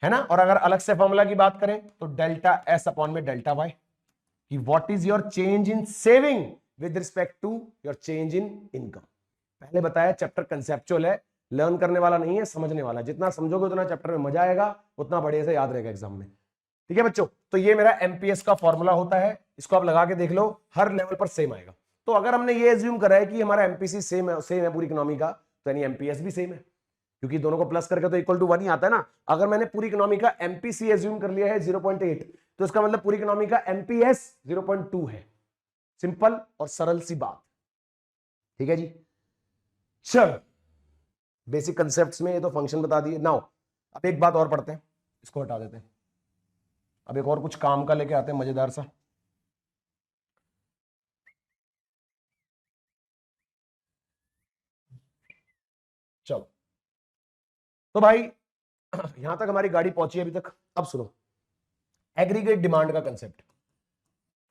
है ना। और अगर अलग से फॉर्मूला की बात करें तो डेल्टा एस अपॉन में डेल्टा वाई, कि what is your change in saving with respect to your change in income. पहले बताया चैप्टर कंसेप्चुअल है, लर्न करने वाला नहीं है, समझने वाला। जितना समझोगे उतना चैप्टर में मजा आएगा, उतना बढ़िया से याद रहेगा एग्जाम में। ठीक है बच्चों, तो ये मेरा एमपीएस का फॉर्मूला होता है, इसको आप लगा के देख लो, हर लेवल पर सेम आएगा। तो अगर हमने ये एज्यूम करा है कि हमारा एमपीसी सेम है पूरी इकोनॉमी का, तो यानी एमपीएस भी सेम है, क्योंकि दोनों को प्लस करके तो इक्वल टू 1 ही आता है ना। अगर मैंने पूरी इकोनॉमी का एमपीसी एज्यूम कर लिया है 0.8, तो इसका मतलब पूरी इकोनॉमी का एमपीएस 0.2 है। सिंपल और सरल सी बात, ठीक है जी। चल बेसिक कंसेप्ट्स में ये तो फंक्शन बता दिए। नाउ अब एक बात और पढ़ते हैं, इसको हटा देते हैं, अब एक और कुछ काम का लेके आते हैं मजेदार सा। चलो तो भाई यहां तक हमारी गाड़ी पहुंची है अभी तक। अब सुनो एग्रीगेट डिमांड का कंसेप्ट।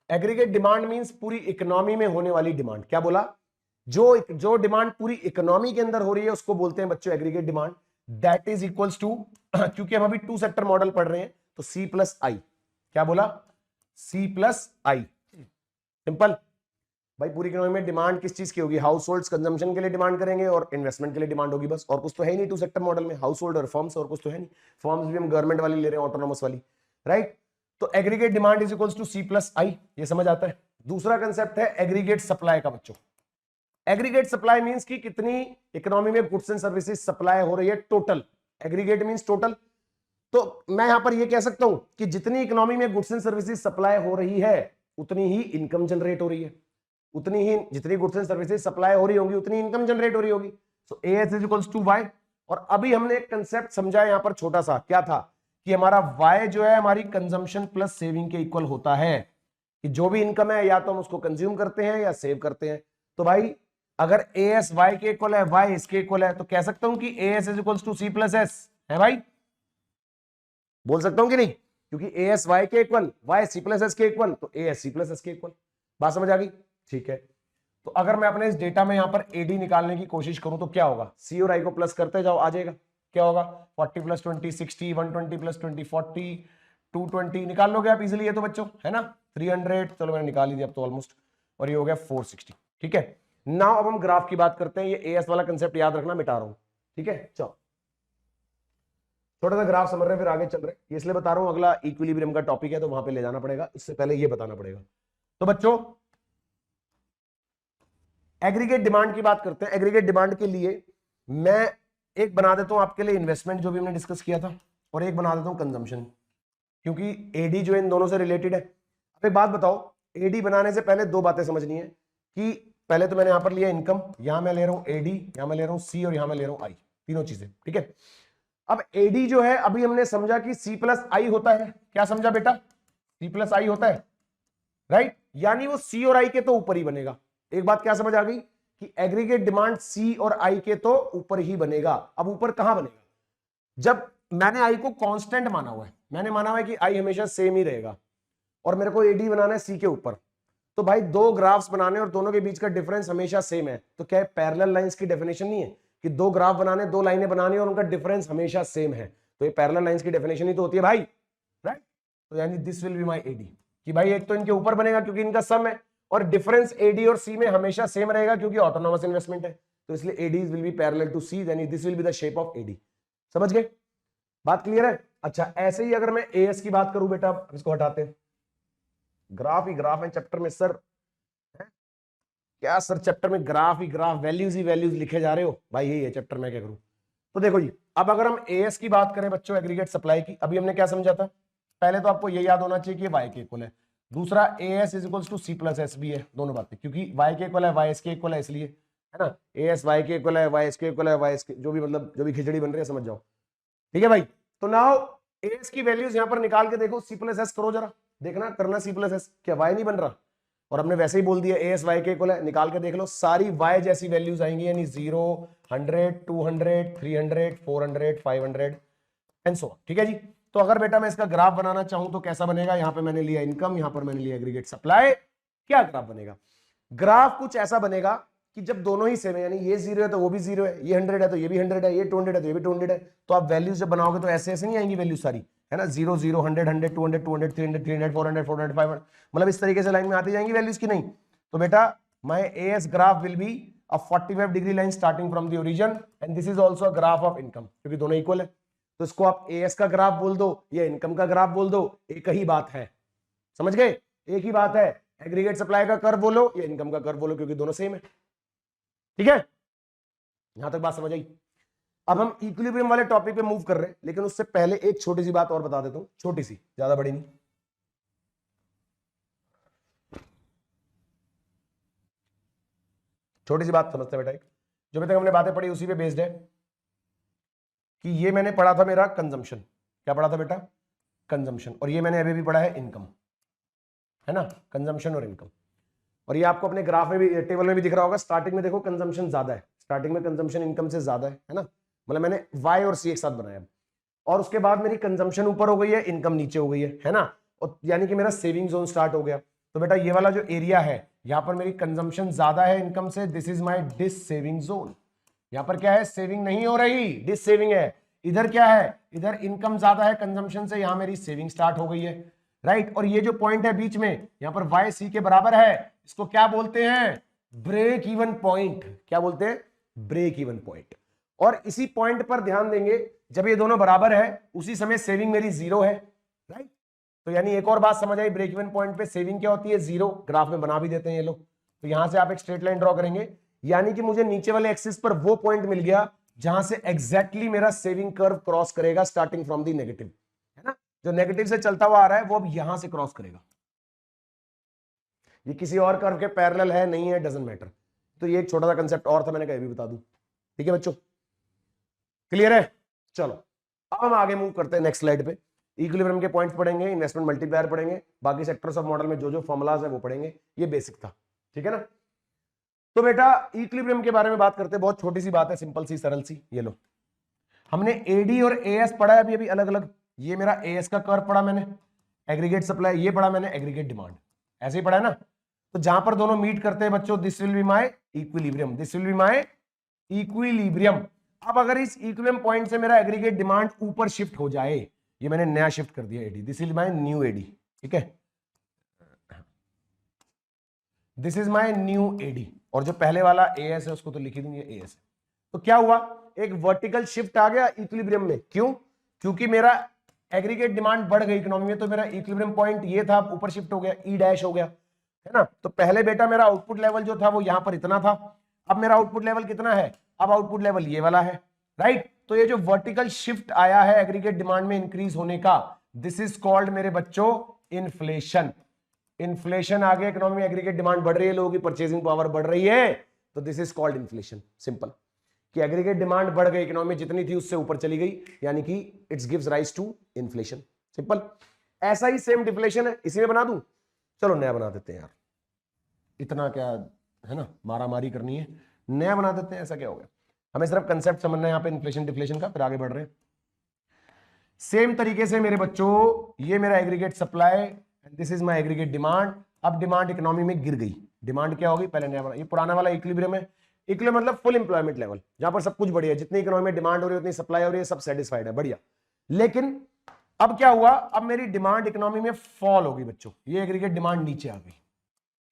एग्रीगेट डिमांड मींस पूरी इकोनॉमी में होने वाली डिमांड। क्या बोला, जो डिमांड पूरी इकोनॉमी के अंदर हो रही है उसको बोलते हैं बच्चों aggregate demand. That is equals to, क्योंकि हम अभी 2 सेक्टर मॉडल पढ़ रहे हैं, तो C प्लस आई। क्या बोला, C प्लस आई। सिंपल भाई, पूरी इकोनॉमी में डिमांड किस चीज की होगी, हाउस होल्ड कंजम्पशन के लिए डिमांड करेंगे और इन्वेस्टमेंट के लिए डिमांड होगी, बस। और कुछ तो है ही नहीं 2 सेक्टर मॉडल में, हाउस होल्ड और फर्म्स, और कुछ तो है नहीं। फर्म्स भी हम गवर्नमेंट वाली ले रहे हैं, ऑटोनॉमस वाली, राइट। तो aggregate demand is equals to C plus I, ये समझ आता है। दूसरा कंसेप्ट है एग्रीगेट सप्लाई का बच्चों। एग्रीगेट सप्लाई मींस कि कितनी इकोनॉमी में गुड्स एंड सर्विसेज सप्लाई हो रही है, टोटल। Aggregate means total. तो मैं यहां पर ये कह सकता हूं कि जितनी इकोनॉमी में गुड्स एंड सर्विसेज सप्लाई हो रही है उतनी ही इनकम जनरेट हो रही है, उतनी ही जितनी गुड्स एंड सर्विसेज सप्लाई हो रही होंगी उतनी इनकम जनरेट हो रही होगी। So AS is equals to Y. और अभी हमने एक कंसेप्ट समझा यहां पर छोटा सा, क्या था कि हमारा वाई जो है हमारी कंजम्पशन प्लस सेविंग के इक्वल होता है, कि जो भी इनकम है या तो हम उसको कंज्यूम करते हैं या सेव करते हैं। तो भाई अगर एएस वाई के इक्वल है, वाई इसके इक्वल है, तो कह सकता हूं कि AS is equals to C plus S है भाई, बोल सकता हूं कि नहीं, क्योंकि एएस वाई के equal, Y C plus S के इक्वल, तो एएस सी प्लस एस के इक्वल। बात समझ आ गई? ठीक है। तो अगर मैं अपने इस डेटा में यहां पर एडी निकालने की कोशिश करूं तो क्या होगा, सी और आई को प्लस करते जाओ, आ जाएगा। क्या होगा, 40 प्लस 20 60, 120 प्लस 20 40, 220 निकाल लोगे आप इजीली, ये तो बच्चों है ना, 300, चलो मैंने निकाल ही दिया अब तो ऑलमोस्ट, और ये हो गया 460। ठीक है, नाउ अब हम ग्राफ की बात करते हैं। ये एएस वाला कंसेप्ट याद रखना, मिटा रहा हूं। ठीक है, चलो थोड़ा सा ग्राफ समझ रहे हैं फिर आगे चल रहे हैं, ये इसलिए बता रहा हूं, अगला इक्विलिब्रियम का टॉपिक है तो वहां पे ले जाना पड़ेगा, इससे पहले ये बताना पड़ेगा। तो बच्चों एग्रीगेट डिमांड की बात करते हैं। एग्रीगेट डिमांड के लिए मैं एक बना देता हूं आपके लिए इन्वेस्टमेंट, जो भी हमने डिस्कस किया था, और एक बना देता हूं कंजम्पशन, क्योंकि एडी जो इन दोनों से रिलेटेड है। अब एक बात बताओ, एडी बनाने से पहले दो बातें समझनी है, कि पहले तो मैंने यहां पर लिया इनकम, यहां मैं ले रहा हूं एडी, यहां मैं ले रहा हूं सी, और यहां मैं ले रहा हूं आई, तीनों चीजें। ठीक है, अब एडी जो है अभी हमने समझा कि सी प्लस आई होता है। क्या समझा बेटा, सी प्लस आई होता है, राइट, यानी वो सी और आई के तो ऊपर ही बनेगा। एक बात क्या समझ आ गई, कि एग्रीगेट डिमांड सी और आई के तो ऊपर ही बनेगा। अब ऊपर कहां बनेगा, जब मैंने आई को कांस्टेंट माना हुआ है, मैंने माना हुआ है कि आई हमेशा सेम ही रहेगा, और मेरे को एडी बनाना है सी के ऊपर, तो भाई दो ग्राफ्स बनाने और दोनों के बीच का डिफरेंस हमेशा सेम है। तो क्या पैरेलल लाइंस की डेफिनेशन नहीं है कि दो ग्राफ बनाने, दो लाइनें बनानी और उनका डिफरेंस हमेशा सेम है, तो ये पैरेलल लाइंस की डेफिनेशन ही तो होती है भाई, राइट। तो यानी this will be my AD, कि भाई एक तो इनके ऊपर बनेगा क्योंकि इनका सम है, और डिफरेंस एडी और सी में हमेशा सेम रहेगा क्योंकि ऑटोनॉमस इन्वेस्टमेंट है, तो इसलिए AD will be parallel to C, यानी this will be the shape of AD. समझ गए, बात क्लियर है? अच्छा, ऐसे ही अगर मैं एएस की बात करूं बेटा, इसको हटाते हैं, ग्राफ ही ग्राफ है चैप्टर में सर, क्या सर चैप्टर में ग्राफ ही ग्राफ, वैल्यूज ही वैल्यूज लिखे जा रहे हो, भाई यही है चैप्टर में, क्या करूं। तो देखो जी, अब अगर हम एएस की बात करें बच्चों, एग्रीगेट सप्लाई की, अभी हमने क्या समझा था, पहले तो आपको ये याद होना चाहिए कि वाई के इक्वल है, दूसरा AS is equals to C plus S भी है, दोनों बातें, क्योंकि वाई के इक्वल है, वाई एस के इक्वल है, इसलिए है ना, एएस वाई के इक्वल है, वाई एस के इक्वल है, वाई एस के, जो भी मतलब जो भी खिचड़ी बन रही है समझ जाओ। ठीक है भाई, तो नाउ एएस की वैल्यूज यहां पर निकाल के देखो, सी प्लस एस करो जरा, देखना करना सी प्लस एस, क्या वाई नहीं बन रहा, और हमने वैसे ही बोल दिया एएस वाई के इक्वल है, निकाल के देख लो, सारी वाई जैसी वैल्यूज आएंगी, यानी 0 100 200 300 400 500 एंड सो। ठीक है जी, तो अगर बेटा मैं इसका ग्राफ बनाना चाहूं तो कैसा बनेगा, यहां पे मैंने लिया इनकम, यहां पर मैंने लिया एग्रीगेट सप्लाई, क्या ग्राफ बनेगा, ग्राफ कुछ ऐसा बनेगा कि जब दोनों ही सेम है, यानी ये 0 है तो वो भी 0 है, ये 100 है तो ये भी 100 है, ये 200 है तो ये भी 200 है, तो आप वैल्यूज जब बनाओगे तो ऐसे ऐसे नहीं आएंगी वैल्यू सारी, है ना, 0 0 100 100 200 200 300 300 400 400 500, मतलब इस तरीके से लाइन में आती जाएंगी वैल्यूज की नहीं। तो बेटा my as graph will be a 45 degree line starting from the origin, and this is also a graph of income, क्योंकि दोनों इक्वल है, तो इसको आप एएस का ग्राफ बोल दो या इनकम का ग्राफ बोल दो, एक ही बात है, समझ गए, एक ही बात है, एग्रीगेट सप्लाई का कर्व बोलो या इनकम का कर्व बोलो, क्योंकि दोनों सेम है। ठीक है, यहां तक बात समझ आई। अब हम इक्विलिब्रियम वाले टॉपिक पे मूव कर रहे हैं, लेकिन उससे पहले एक छोटी सी बात और बता देता हूं, छोटी सी, ज्यादा बड़ी नहीं। छोटी सी बात समझते हैं बेटा, एक जो अभी तक हमने बातें पढ़ी उसी पे बेस्ड है, कि ये मैंने पढ़ा था मेरा कंजम्पशन, क्या पढ़ा था बेटा, कंजम्पशन, और ये मैंने अभी भी पढ़ा है इनकम, है ना, कंजम्पशन और इनकम, और ये आपको अपने ग्राफ में भी, टेबल में भी दिख रहा होगा, स्टार्टिंग में देखो कंजम्पशन ज्यादा है, स्टार्टिंग में कंजम्पशन इनकम से ज्यादा है ना, मतलब मैंने वाई और सी एक साथ बनाया, और उसके बाद मेरी कंजम्पशन ऊपर हो गई है, इनकम नीचे हो गई है ना, और यानी कि मेरा सेविंग जोन स्टार्ट हो गया। तो बेटा ये वाला जो एरिया है, यहां पर मेरी कंजम्पशन ज्यादा है इनकम से, this is my dissaving zone, यहां पर क्या है, सेविंग नहीं हो रही, डिस सेविंग है। इधर क्या है, इधर इनकम ज्यादा है कंजम्पशन से, यहां मेरी सेविंग स्टार्ट हो गई है, राइट। और ये जो पॉइंट है बीच में, यहां पर वाई सी के बराबर है, इसको क्या बोलते हैं, ब्रेक इवन पॉइंट, क्या बोलते हैं, ब्रेक इवन पॉइंट। और इसी पॉइंट पर ध्यान देंगे, जब ये दोनों बराबर है उसी समय सेविंग मेरी 0 है, राइट। तो यानी एक और बात समझ आई, ब्रेक इवन पॉइंट पे सेविंग क्या होती है, 0, ग्राफ में बना भी देते हैं ये लोग। तो यहां से आप एक स्ट्रेट लाइन ड्रॉ करेंगे, यानी कि मुझे नीचे वाले एक्सिस पर वो पॉइंट मिल गया जहां से एग्जैक्टली मेरा सेविंग कर्व क्रॉस करेगा स्टार्टिंग फ्रॉम दी नेगेटिव, है ना। जो नेगेटिव से चलता हुआ आ रहा है वो अब यहां से क्रॉस करेगा। ये किसी और कर्व के पैरेलल है नहीं है डजंट मैटर। तो ये एक छोटा सा कंसेप्ट और था, मैंने कहा भी बता दूं। ठीक है बच्चों, क्लियर है। चलो अब हम आगे मूव करते हैं नेक्स्ट स्लाइड पे। इक्विलिब्रियम के पॉइंट्स पढ़ेंगे, इन्वेस्टमेंट मल्टीप्लायर पढ़ेंगे, बाकी सेक्टर्स ऑफ मॉडल में जो जो फॉर्मुलाज है वो पढ़ेंगे। ये बेसिक था, ठीक है ना। तो बेटा इक्विलिब्रियम के बारे में बात करते हैं, बहुत छोटी सी बात है, सिंपल सी सरल सी। ये लो, हमने एडी और एएस पढ़ा है अभी अभी अलग अलग। ये मेरा एएस का कर्व पढ़ा मैंने, एग्रीगेट सप्लाई, ये पढ़ा मैंने एग्रीगेट डिमांड, ऐसे ही पढ़ा है ना। तो जहां पर दोनों मीट करते हैं बच्चों, this will be my equilibrium, this will be my equilibrium. अब अगर इस इक्विलिब्रियम पॉइंट से मेरा एग्रीगेट डिमांड ऊपर शिफ्ट हो जाए, ये मैंने नया शिफ्ट कर दिया AD, this is my new AD, ठीक है, this is my new AD. और जो पहले वाला एएस है उसको तो लिख ही दूंगी एएस। तो क्या हुआ, एक वर्टिकल शिफ्ट आ गया इक्विलिब्रियम में। क्यों? क्योंकि मेरा एग्रीगेट डिमांड बढ़ गई इकोनॉमी में, तो मेरा इक्विलिब्रियम पॉइंट ये था, ऊपर शिफ्ट हो गया, ई डैश हो गया, है ना। तो पहले बेटा मेरा आउटपुट लेवल जो था वो यहां पर इतना था, अब मेरा आउटपुट लेवल कितना है, अब आउटपुट लेवल ये वाला है, राइट। तो ये जो वर्टिकल शिफ्ट आया है एग्रीगेट डिमांड में इंक्रीज होने का, दिस इज कॉल्ड मेरे बच्चों इन्फ्लेशन। इन्फ्लेशन आ गया, इकोनॉमी में एग्रीगेट डिमांड बढ़ रही है, लोगों की परचेजिंग पावर बढ़ रही है, तो this is called inflation. Simple, कि एग्रीगेट डिमांड बढ़ गई, इकोनॉमी जितनी थी उससे ऊपर चली गई, यानी कि it's gives rise to inflation. Simple. ऐसा ही सेम डिफ्लेशन है, इसी में बना दूं, चलो नया बना देते हैं यार, इतना क्या है ना, मारा मारी करनी है, नया बना देते हैं। ऐसा क्या हो गया, हमें सिर्फ कंसेप्ट समझना है यहाँ पे इन्फ्लेशन डिफ्लेशन का, फिर आगे बढ़ रहे हैं। सेम तरीके से मेरे बच्चों, ये मेरा aggregate supply, this is my aggregate demand. अब डिमांड इकोनॉमी में गिर गई, डिमांड क्या होगी, पहले नया बना, ये पुराना वाला इक्विलिब्रियम है। इक्विलिब्रियम मतलब फुल एम्प्लॉयमेंट लेवल, जहां पर सब कुछ बढ़िया है, जितनी इकोनॉमी में डिमांड हो रही है उतनी सप्लाई हो रही है, सब सेटिस्फाइड है, बढ़िया। लेकिन अब क्या हुआ, अब मेरी डिमांड इकोनॉमी में फॉल होगी बच्चों, ये एग्रीगेट डिमांड नीचे आ गई,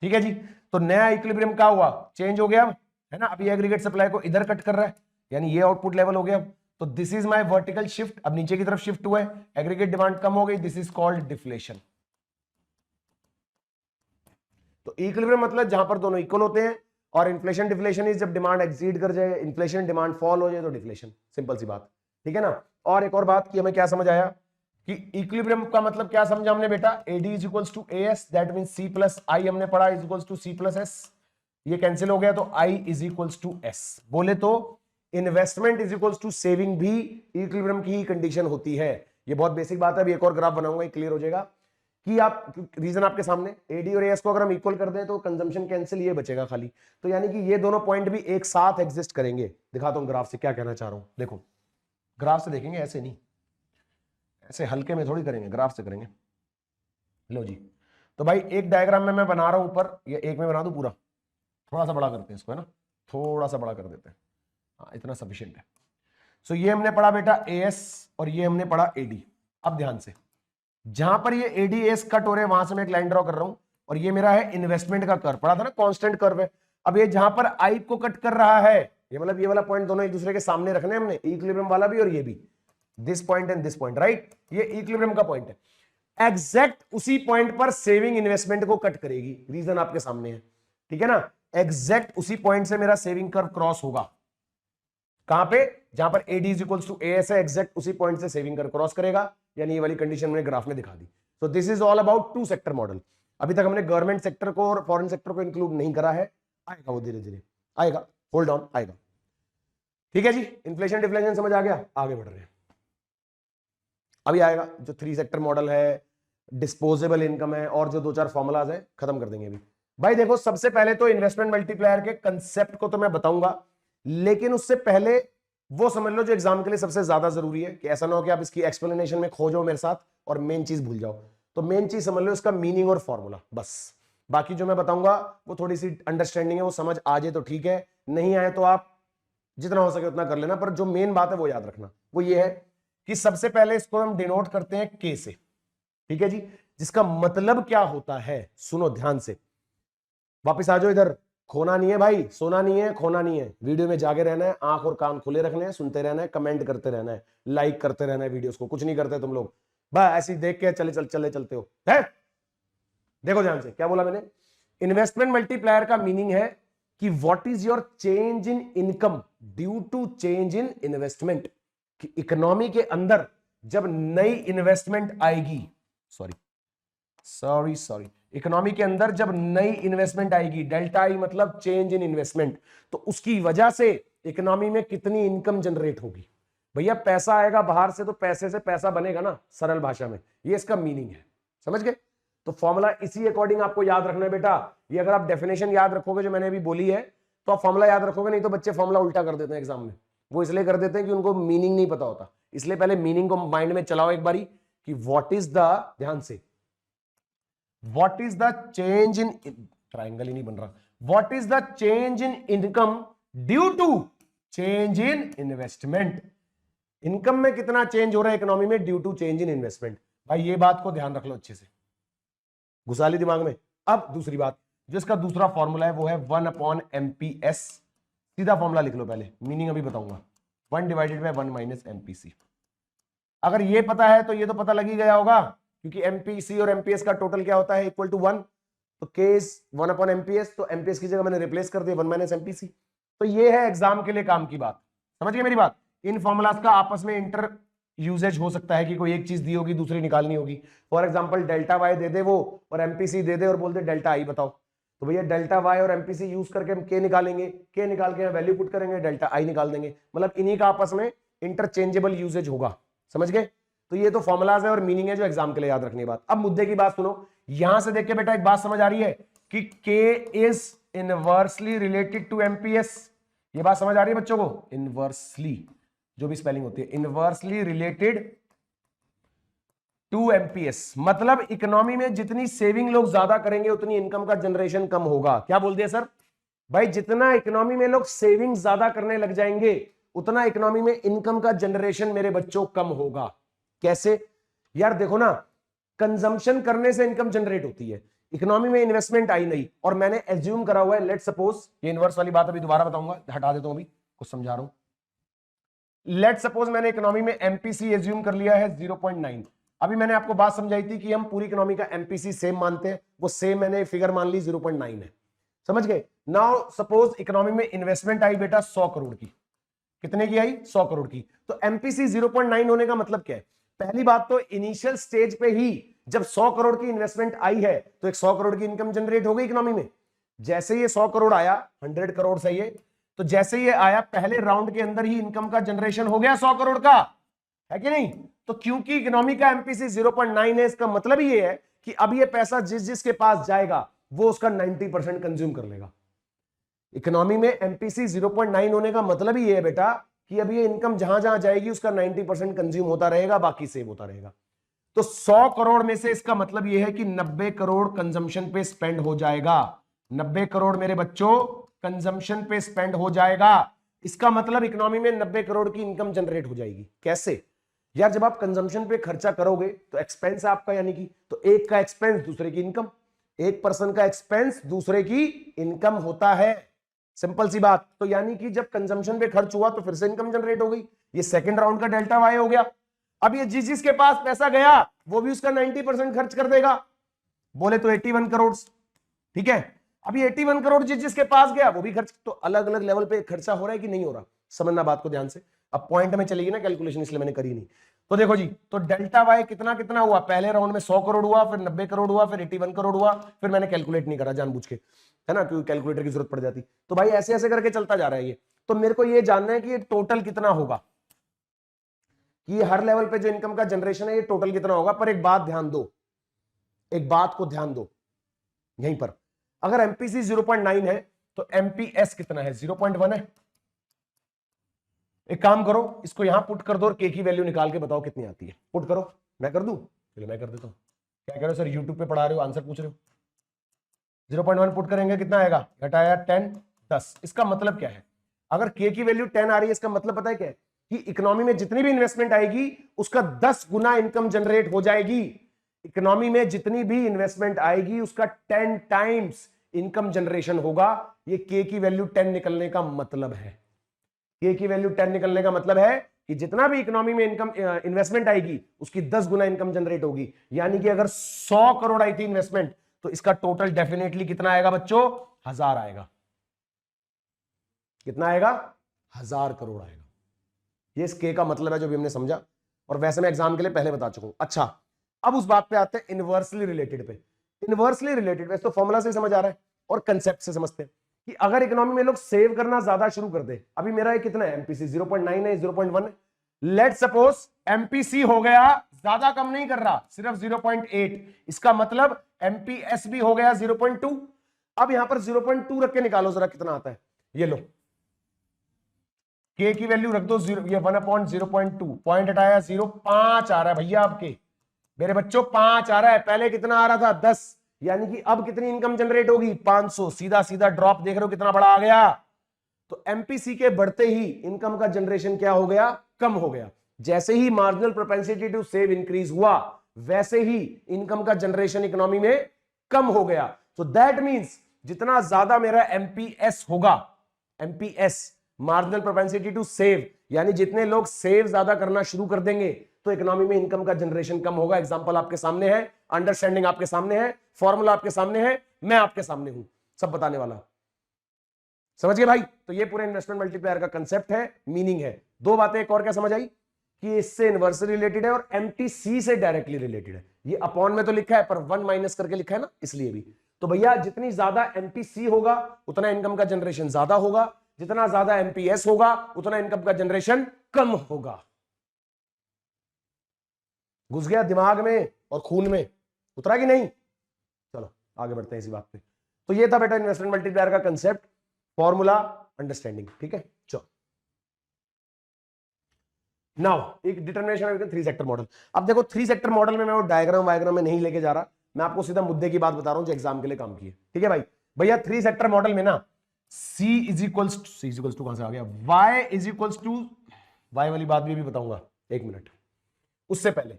ठीक है जी। तो नया इक्विलिब्रियम क्या हुआ, चेंज हो गया, है ना। अब ये एग्रीगेट सप्लाई को इधर कट कर रहा है, यानी ये आउटपुट लेवल हो गया। तो this is my vertical shift, अब नीचे की तरफ शिफ्ट हुआ है, एग्रीगेट डिमांड कम हो गई, दिस इज कॉल्ड डिफ्लेशन। तो इक्विलिब्रियम मतलब जहां पर दोनों इक्वल होते हैं, और इन्फ्लेशन डिफ्लेशन इज जब डिमांड एक्सीड कर जाए, इन्फ्लेशन डिमांड फॉल हो जाए तो डिफ्लेशन। सिंपल सी बात, ठीक है ना। और एक और बात की हमें क्या समझ आया कि इक्विलिब्रियम का मतलब क्या समझा हमने बेटा, AD is equals to AS, that means C plus I हमने पढ़ा is equals to C plus S, ये कैंसिल हो गया, तो I is equals to S. बोले तो investment is equals to saving भी इक्विलिब्रियम की ही कंडीशन होती है। ये बहुत बेसिक बात है, अभी एक और ग्राफ बनाऊंगा, क्लियर हो जाएगा कि आप, रीजन आपके सामने, एडी और एएस को अगर हम इक्वल कर दें तो कंजम्पशन कैंसिल, ये बचेगा खाली। तो यानी कि ये दोनों पॉइंट भी एक साथ एग्जिस्ट करेंगे। दिखाता हूं ग्राफ से क्या कहना चाह रहा हूं, देखो ग्राफ से देखेंगे, ऐसे नहीं, ऐसे हल्के में थोड़ी करेंगे, ग्राफ से करेंगे। लो जी, तो भाई एक डायग्राम में मैं बना रहा हूं ऊपर, ये एक में बना दूं पूरा, थोड़ा सा बड़ा करते हैं इसको, है ना, थोड़ा सा बड़ा कर देते हैं, हाँ इतना सफिशिएंट है। सो ये हमने पढ़ा बेटा एएस और ये हमने पढ़ा एडी। अब ध्यान से, जहां पर ये एडीएस कट हो रहे हैं वहां से मैं एक लाइन ड्रॉ कर रहा हूं, और ये मेरा है इन्वेस्टमेंट का कर्व, पढ़ा था ना, कांस्टेंट कर्व है। अब ये जहां पर आई को कट कर रहा है, ये मतलब ये वाला पॉइंट दोनों एक दूसरे के सामने रखने हमने, इक्विलिब्रियम वाला भी और ये भी, this point and this point, right, ये इक्विलिब्रियम का पॉइंट है। एग्जैक्ट उसी पॉइंट पर सेविंग इन्वेस्टमेंट को कट करेगी, रीजन आपके सामने है, ठीक है ना। एग्जैक्ट उसी पॉइंट से मेरा सेविंग कर्व क्रॉस होगा, कहां पे, जहां पर AD is equals to AS है, एग्जैक्ट उसी पॉइंट से सेविंग कर्व क्रॉस करेगा, यानी ये वाली कंडीशन मैंने ग्राफ में दिखा दी। तो this is all about two sector model. अभी तक हमने गवर्नमेंट सेक्टर को और फॉरेन सेक्टर को इंक्लूड नहीं करा है, आएगा वो धीरे धीरे आएगा, होल्ड ऑन आएगा, ठीक है जी। इन्फ्लेशन डिफ्लेशन समझ आ गया, आगे बढ़ रहे हैं। अभी आएगा जो 3 सेक्टर मॉडल है, डिस्पोजेबल इनकम है, और जो 2-4 फॉर्मुलाज है, खत्म कर देंगे अभी। भाई देखो, सबसे पहले तो इन्वेस्टमेंट मल्टीप्लायर के कंसेप्ट को तो मैं बताऊंगा, लेकिन उससे पहले वो समझ लो जो एग्जाम के लिए सबसे ज्यादा जरूरी है, कि ऐसा ना हो कि आप इसकी एक्सप्लेनेशन में खो जाओ मेरे साथ और मेन चीज भूल जाओ। तो मेन चीज समझ लो इसका मीनिंग और फॉर्मूला, बस। बाकी जो मैं बताऊंगा वो थोड़ी सी अंडरस्टैंडिंग है, वो समझ आ जाए तो ठीक है, नहीं आए तो आप जितना हो सके उतना कर लेना, पर जो मेन बात है वो याद रखना, वो ये है कि सबसे पहले इसको हम डिनोट करते हैं के से, ठीक है जी, जिसका मतलब क्या होता है, सुनो ध्यान से, वापिस आ जाओ इधर, खोना नहीं है भाई, सोना नहीं है, खोना नहीं है, वीडियो में जागे रहना है, आंख और कान खुले रखने हैं, सुनते रहना है, कमेंट करते रहना है, लाइक करते रहना है वीडियोस को, कुछ नहीं करते तुम लोग, बस ऐसे ही देख के चलते हो, है? देखो ध्यान से, क्या बोला मैंने, इन्वेस्टमेंट मल्टीप्लायर का मीनिंग है कि what is your change in income due to change in investment, कि इकोनॉमी के अंदर जब नई इन्वेस्टमेंट आएगी, सॉरी इकोनॉमी के अंदर जब नई इन्वेस्टमेंट आएगी, डेल्टा आई मतलब चेंज इन इन्वेस्टमेंट, तो उसकी वजह से इकोनॉमी में कितनी इनकम जनरेट होगी। भैया पैसा आएगा बाहर से तो पैसे से पैसा बनेगा ना, सरल भाषा में ये इसका मीनिंग है, समझ गए। तो फॉर्मूला इसी अकॉर्डिंग आपको याद रखना है बेटा। ये अगर आप डेफिनेशन याद रखोगे जो मैंने अभी बोली है तो आप फॉर्मूला याद रखोगे, नहीं तो बच्चे फॉर्मूला उल्टा कर देते हैं एग्जाम में। वो इसलिए कर देते हैं कि उनको मीनिंग नहीं पता होता, इसलिए पहले मीनिंग को माइंड में चलाओ एक बारी कि व्हाट इज द, ध्यान से, what is the change in, triangle ही नहीं बन रहा, what is the change in income due to change in investment. Income में कितना चेंज हो रहा है इकोनॉमी में due to change in investment. भाई ये बात को ध्यान रख लो अच्छे से, घुसा ली दिमाग में। अब दूसरी बात, जिसका दूसरा फॉर्मूला है वो है 1/MPS। सीधा फॉर्मूला लिख लो, पहले मीनिंग अभी बताऊंगा। 1/1 - MPC। अगर ये पता है तो ये तो पता लग ही गया होगा, क्योंकि MPC और MPS का टोटल क्या होता है, इक्वल टू 1। तो केस 1/MPS, तो MPS की जगह मैंने रिप्लेस कर दिया 1 - MPC। तो ये है एग्जाम के लिए काम की बात, समझ गए मेरी बात। इन फॉर्मूलाज का आपस में इंटर यूजेज हो सकता है कि कोई एक चीज दी होगी दूसरी निकालनी होगी। फॉर एग्जांपल डेल्टा वाई दे दे वो और एमपीसी दे दे और बोल दे डेल्टा आई बताओ, तो भैया डेल्टा वाई और एमपीसी यूज करके हम के निकालेंगे, के निकाल के वैल्यू पुट करेंगे, डेल्टा आई निकाल देंगे। मतलब इन्हीं का आपस में इंटरचेंजेबल यूजेज होगा, समझ गए। तो ये तो फॉर्मुलाज है और मीनिंग है जो एग्जाम के लिए याद रखने की बात। अब मुद्दे की बात सुनो, यहां से देख के बेटा एक बात समझ आ रही है कि K is inversely related to MPS. ये बात समझ आ रही है बच्चों को, इनवर्सली जो भी स्पेलिंग होती है, इनवर्सली रिलेटेड टू एमपीएस। मतलब इकोनॉमी में जितनी सेविंग लोग ज्यादा करेंगे उतनी इनकम का जनरेशन कम होगा। क्या बोल दिया सर? भाई जितना इकोनॉमी में लोग सेविंग ज्यादा करने लग जाएंगे उतना इकोनॉमी में इनकम का जनरेशन मेरे बच्चों कम होगा। कैसे यार? देखो ना, कंजम्पशन करने से इनकम जनरेट होती है, इकोनॉमी में इन्वेस्टमेंट आई नहीं, और मैंने एज्यूम करा हुआ है, लेट सपोज, ये इनवर्स वाली बात अभी दोबारा बताऊंगा, हटा देता हूं, अभी कुछ समझा रहा हूं। लेट सपोज मैंने इकोनॉमी में एमपीसी एज्यूम कर लिया है 0.9। अभी मैंने आपको बात समझाई थी कि हम पूरी इकोनॉमी का एमपीसी सेम मानते हैं, वो सेम मैंने फिगर मान ली 0.9 है, समझ गए। नाउ सपोज इकोनॉमी में इन्वेस्टमेंट आई बेटा 100 करोड़ की। कितने की आई? 100 करोड़ की। तो एमपीसी 0.9 होने का मतलब क्या है? पहली बात तो इनिशियल स्टेज पे ही जब 100 करोड़ की इन्वेस्टमेंट आई है तो एक 100 करोड़ की इनकम जनरेट हो गई इकोनॉमी में। जैसे ये 100 करोड़ आया, 100 करोड़ सही है, तो जैसे ये आया पहले राउंड के अंदर ही इनकम का जनरेशन हो गया 100 करोड़ का, है कि नहीं? तो क्योंकि इकोनॉमी का एमपीसी 0.9 है, इसका मतलब ये है कि अब ये पैसा जिस जिसके पास जाएगा वो उसका 90% कंज्यूम कर लेगा। इकोनॉमी में एमपीसी 0.9 होने का मतलब ही ये है बेटा कि अब ये इनकम जहां जहां जाएगी उसका 90% कंज्यूम होता रहेगा, बाकी सेव होता रहेगा। तो 100 करोड़ में से इसका मतलब यह है कि 90 करोड़ कंजम्पशन पे स्पेंड हो जाएगा। 90 करोड़ मेरे बच्चों कंजम्पशन पे स्पेंड हो जाएगा। इसका मतलब इकोनॉमी में 90 करोड़ की इनकम जनरेट हो जाएगी। कैसे यार? जब आप कंजम्पशन पे खर्चा करोगे तो एक्सपेंस आपका, यानी कि तो एक का एक्सपेंस दूसरे की इनकम, एक पर्सन का एक्सपेंस दूसरे की इनकम होता है, सिंपल सी बात। तो यानी कि जब कंजम्पशन पे खर्च हुआ तो फिर से इनकम जनरेट हो गई। ये सेकंड राउंड का डेल्टा वाई हो गया। अब ये जिस जिसके पास पैसा गया वो भी उसका 90% खर्च कर देगा। बोले तो 81 करोड़, ठीक है। अब ये 81 करोड़ जिस जिसके पास गया वो भी खर्च, तो अलग अलग लेवल पे खर्चा हो रहा है कि नहीं हो रहा? समझना बात को ध्यान से। अब पॉइंट में चलेगी ना कैलकुलेशन, इसलिए मैंने करी नहीं। तो देखो जी, तो डेल्टा वाई कितना कितना हुआ? पहले राउंड में 100 करोड़ हुआ, फिर 90 करोड़ हुआ, फिर 81 करोड़ हुआ, फिर मैंने कैलकुलेट नहीं करा जानबूझ के, है ना, क्योंकि कैलकुलेटर की जरूरत पड़ जाती। तो भाई ऐसे ऐसे करके चलता जा रहा है ये। तो मेरे को ये जानना है कि ये टोटल कितना होगा, कि हर लेवल पे जो इनकम का जनरेशन है ये टोटल कितना होगा। पर एक बात ध्यान दो, एक बात को ध्यान दो यहीं पर, अगर एमपीसी 0.9 है तो एमपीएस कितना है? 0.1 है। एक काम करो, इसको यहां पुट कर दो और के की वैल्यू निकाल के बताओ कितनी आती है। पुट करो, मैं कर दूं? चलो मैं कर देता हूं। क्या कह रहे हो सर, यूट्यूब पे पढ़ा रहे हो, आंसर पूछ रहे हो? 0.1 पुट करेंगे कितना आएगा? घटाया 10, 10। इसका मतलब क्या है? अगर के की वैल्यू 10 आ रही है, इसका मतलब पता है क्या है? कि इकोनॉमी में जितनी भी इन्वेस्टमेंट आएगी उसका 10 गुना इनकम जनरेट हो जाएगी। इकोनॉमी में जितनी भी इन्वेस्टमेंट आएगी उसका 10 टाइम्स इनकम जनरेशन होगा। ये के की वैल्यू 10 निकलने का मतलब है। के की वैल्यू 10 निकलने का मतलब है कि जितना भी इकोनॉमी में इनकम इन्वेस्टमेंट आएगी उसकी 10 गुना इनकम जनरेट होगी। यानी कि अगर 100 करोड़ आई थी इन्वेस्टमेंट तो इसका टोटल डेफिनेटली कितना आएगा बच्चों? 1000 आएगा। कितना आएगा? 1000 करोड़ आएगा। ये इस के का मतलब है जो भी हमने समझा, और वैसे मैं एग्जाम के लिए पहले बता चुका हूं। अच्छा, अब उस बात पे आते हैं इनवर्सली रिलेटेड पे। इनवर्सली रिलेटेड वैसे तो फॉर्मूला से समझ आ रहा है और कंसेप्ट से समझते हैं कि अगर इकोनॉमी में लोग सेव करना ज्यादा शुरू कर दे, अभी मेरा ये कितना है एमपीसी 0.9 है, 0.1 है, लेट सपोज एमपीसी हो गया, ज्यादा कम नहीं कर रहा, सिर्फ 0.8, इसका मतलब एमपीएस भी हो गया 0.2। अब यहां पर 0.2 रख के निकालो जरा कितना आता है, ये लो के की वैल्यू रख दो, ये 1/0.2, पॉइंट हटाया 0.5 आ रहा है भैया आपके मेरे बच्चों, 5 आ रहा है, पहले कितना आ रहा था 10, यानी कि अब कितनी इनकम जनरेट होगी 500, सीधा सीधा ड्रॉप देख रहे हो कितना बड़ा आ गया। तो एमपीसी के बढ़ते ही इनकम का जनरेशन क्या हो गया? कम हो गया। जैसे ही marginal propensity to save increase हुआ, वैसे ही इनकम का जनरेशन इकोनॉमी में कम हो गया। तो दैट मींस जितना ज्यादा मेरा एमपीएस होगा, MPS marginal propensity to save, यानी जितने लोग सेव ज्यादा करना शुरू कर देंगे तो इकोनॉमी में इनकम का जनरेशन कम होगा। एग्जांपल आपके सामने है, अंडरस्टैंडिंग आपके सामने है, फॉर्मूला आपके सामने है, मैं आपके सामने हूं सब बताने वाला। समझ गए भाई? तो ये पूरे इन्वेस्टमेंट मल्टीप्लायर का कंसेप्ट है, मीनिंग है। दो बातें एक और क्या समझ आई कि इससे इनवर्सली रिलेटेड है और एमटीसी से डायरेक्टली रिलेटेड है। ये अपॉन में तो लिखा है पर 1 माइनस करके लिखा है ना, इसलिए भी। तो भैया जितनी ज्यादा एमटीसी होगा उतना इनकम का जनरेशन ज्यादा होगा, जितना ज्यादा एमपीएस होगा उतना इनकम का जनरेशन कम होगा। घुस गया दिमाग में और खून में, उतरा कि नहीं? चलो आगे बढ़ते हैं इसी बात पे। तो ये था बेटा इन्वेस्टमेंट मल्टीप्लायर का कंसेप्ट, फॉर्मूला, अंडरस्टैंडिंग। ठीक है, चलो नाउ एक डिटरमिनेशन 3 सेक्टर मॉडल। अब देखो 3 सेक्टर मॉडल में मैं वो डायग्राम वायग्राम में नहीं लेके जा रहा, मैं आपको सीधा मुद्दे की बात बता रहा हूं जो एग्जाम के लिए काम की है। ठीक है भाई? भैया 3 सेक्टर मॉडल में ना C इज इक्वल्स टू कहां से आ गया, Y is equals to, Y वाली बात भी बताऊंगा, एक मिनट। उससे पहले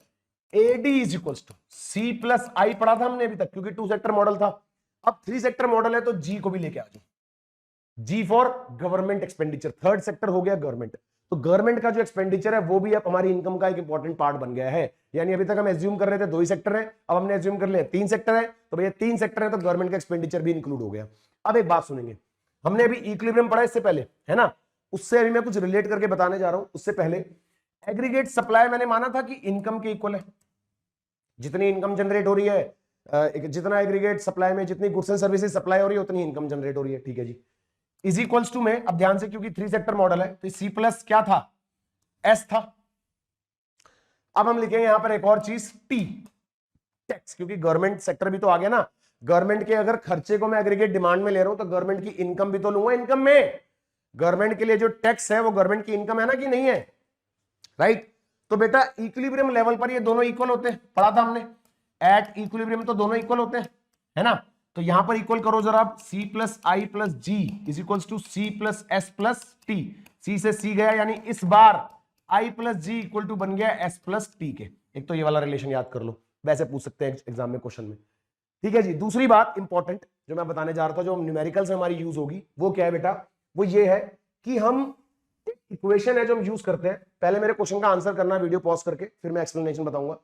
AD is equals to C plus I पढ़ा था हमने अभी तक, क्योंकि 2 सेक्टर मॉडल था। अब 3 सेक्टर मॉडल है तो G को भी लेके आ जाओ, G for government expenditure, third sector हो गया गवर्नमेंट। तो गवर्नमेंट का जो एक्सपेंडिचर है वो भी अब हमारी इनकम का एक इंपॉर्टेंट पार्ट बन गया है। यानी अभी तक हम एज्यूम कर रहे थे 2 ही सेक्टर है, अब हमने एज्यूम कर लिया 3 सेक्टर है। तो भैया 3 सेक्टर है तो गवर्नमेंट का एक्सपेंडिचर भी इंक्लूड हो गया। अब एक बात सुनेंगे, हमने अभी इक्विलिब्रियम पढ़ा इससे पहले, है ना? उससे अभी मैं कुछ रिलेट करके बताने जा रहा हूं। उससे पहले एग्रीगेट सप्लाई मैंने माना था कि इनकम के इक्वल है, जितनी इनकम जनरेट हो रही है, जितना एग्रीगेट सप्लाई में जितनी गुड्स एंड सर्विसेज सप्लाई हो रही है उतनी इनकम जनरेट हो रही है। ठीक है जी, इज इक्वल्स टू में, अब ध्यान से क्योंकि 3 सेक्टर मॉडल है तो C प्लस क्या था, S था। अब हम लिखेंगे यहां पर एक और चीज T, टैक्स, क्योंकि गवर्नमेंट सेक्टर भी तो आ गया ना। गवर्नमेंट के अगर खर्चे को मैं एग्रीगेट डिमांड में ले रहा हूं तो गवर्नमेंट की इनकम भी तो लूंगा इनकम में। गवर्नमेंट के लिए जो टैक्स है वो गवर्नमेंट की इनकम है ना कि नहीं है, राइट? तो बेटा इक्विलिब्रियम लेवल पर ये दोनों इक्वल होते हैं, पढ़ा था हमने, एट इक्विलिब्रियम तो दोनों इक्वल होते हैं, है ना? तो यहां पर इक्वल करो जरा आप, C plus I plus G is equal to C plus S plus T। C से C गया, यानी इस बार I plus G equal to बन गया S प्लस T के। एक तो ये वाला रिलेशन याद कर लो, वैसे पूछ सकते हैं एग्जाम में क्वेश्चन में। ठीक है जी, दूसरी बात इंपॉर्टेंट जो मैं बताने जा रहा था, जो न्यूमेरिकल से हमारी यूज होगी, वो क्या है बेटा? वो ये है कि हम इक्वेशन है जो हम यूज करते हैं, पहले मेरे क्वेश्चन का आंसर करना, वीडियो पॉज करके फिर मैं एक्सप्लेनेशन बताऊंगा।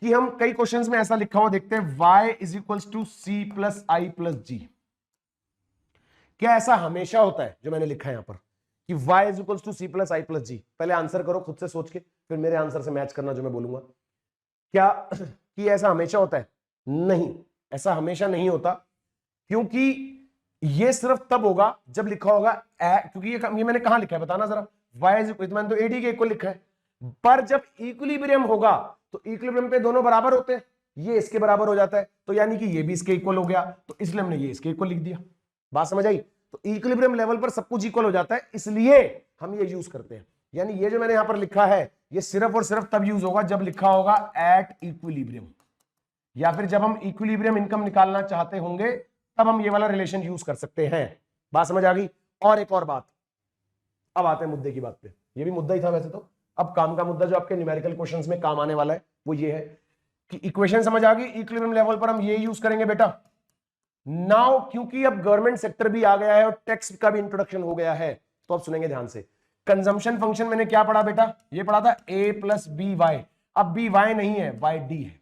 कि हम कई क्वेश्चंस में ऐसा लिखा हुआ देखते हैं y is equals to C plus I plus G. क्या ऐसा हमेशा होता है जो मैंने लिखा है यहां पर कि y is equals to C plus I plus G? पहले आंसर करो खुद से सोच के, फिर मेरे आंसर से मैच करना जो मैं बोलूंगा। क्या कि ऐसा हमेशा होता है? नहीं, ऐसा हमेशा नहीं होता, क्योंकि ये सिर्फ तब होगा जब लिखा होगा क्योंकि ये मैंने कहां लिखा है बताना जरा, y इज इक्वल, मैंने तो AD के इक्वल लिखा है, पर जब इक्विलिब्रियम होगा तो इक्विलिब्रियम पे दोनों बराबर होते हैं, ये इसके बराबर हो जाता है, तो यानी कि ये भी इसके इक्वल हो गया, तो इसलिए हमने ये इसके इक्वल लिख दिया। बात समझ आई? तो इक्विलिब्रियम लेवल पर सब कुछ इक्वल हो जाता है, इसलिए हम ये यूज करते हैं। यानी ये जो मैंने यहां पर लिखा है ये सिर्फ और सिर्फ तब यूज होगा जब लिखा होगा एट इक्विलिब्रियम, या फिर जब हम इक्विलिब्रियम इनकम निकालना चाहते होंगे तब हम ये वाला रिलेशन यूज कर सकते हैं। बात समझ आ गई? और एक और बात, अब आते हैं मुद्दे की बात पे, ये भी मुद्दा ही था वैसे तो। अब काम का मुद्दा जो आपके न्यूमेरिकल क्वेश्चंस में काम आने वाला है वो ये है कि इक्वेशन समझ आ गई, इक्विलिब्रियम लेवल पर हम ये यूज करेंगे बेटा। नाउ क्योंकि अब गवर्नमेंट सेक्टर भी आ गया है और टैक्स का भी इंट्रोडक्शन हो गया है, तो अब सुनेंगे ध्यान से। कंजम्पशन फंक्शन मैंने क्या पढ़ा बेटा? ये पढ़ा था a प्लस बी वाई। अब बी वाई नहीं है, वाई डी है।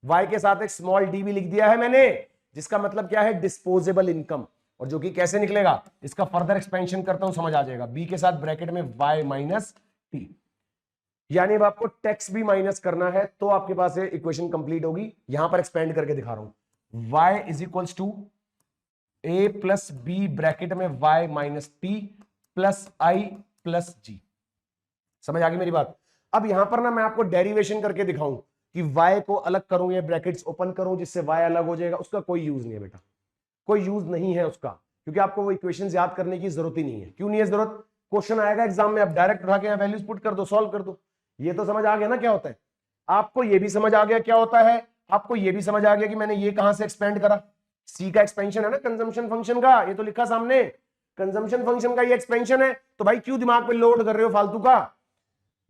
वाई के साथ एक स्मॉल डी भी लिख दिया है मैंने, जिसका मतलब क्या है? Disposable income. और जो कि कैसे निकलेगा, इसका फर्दर एक्सपेंशन करता हूं, समझ आ जाएगा। बी के साथ ब्रैकेट में y माइनस टी, यानी अब आपको टैक्स भी माइनस करना है तो आपके पास इक्वेशन कंप्लीट होगी। यहां पर एक्सपेंड करके दिखा रहा हूं, y is equals to a plus B bracket में y minus T plus I plus G. समझ आ गई मेरी बात। अब यहां पर ना मैं आपको डेरिवेशन करके दिखाऊं कि y को अलग करूं या ब्रैकेट्स ओपन करूं जिससे y अलग हो जाएगा, उसका कोई यूज नहीं है बेटा, कोई यूज नहीं है उसका, क्योंकि आपको वो इक्वेशंस याद करने की जरूरत ही नहीं है। क्यों नहीं है जरूरत, क्वेश्चन आएगा एग्जाम में, आप डायरेक्ट उठा के वैल्यूज पुट कर दो, सॉल्व कर दो। ये तो समझ आ गया ना क्या होता है, आपको ये भी समझ आ गया क्या होता है, आपको ये भी समझ आ गया कि मैंने ये कहां से एक्सपेंड करा, सी का एक्सपेंशन है ना कंजम्पशन फंक्शन का, ये तो लिखा सामने, कंजम्पशन फंक्शन का ये एक्सपेंशन है। तो भाई क्यों दिमाग पे लोड कर रहे हो फालतू का।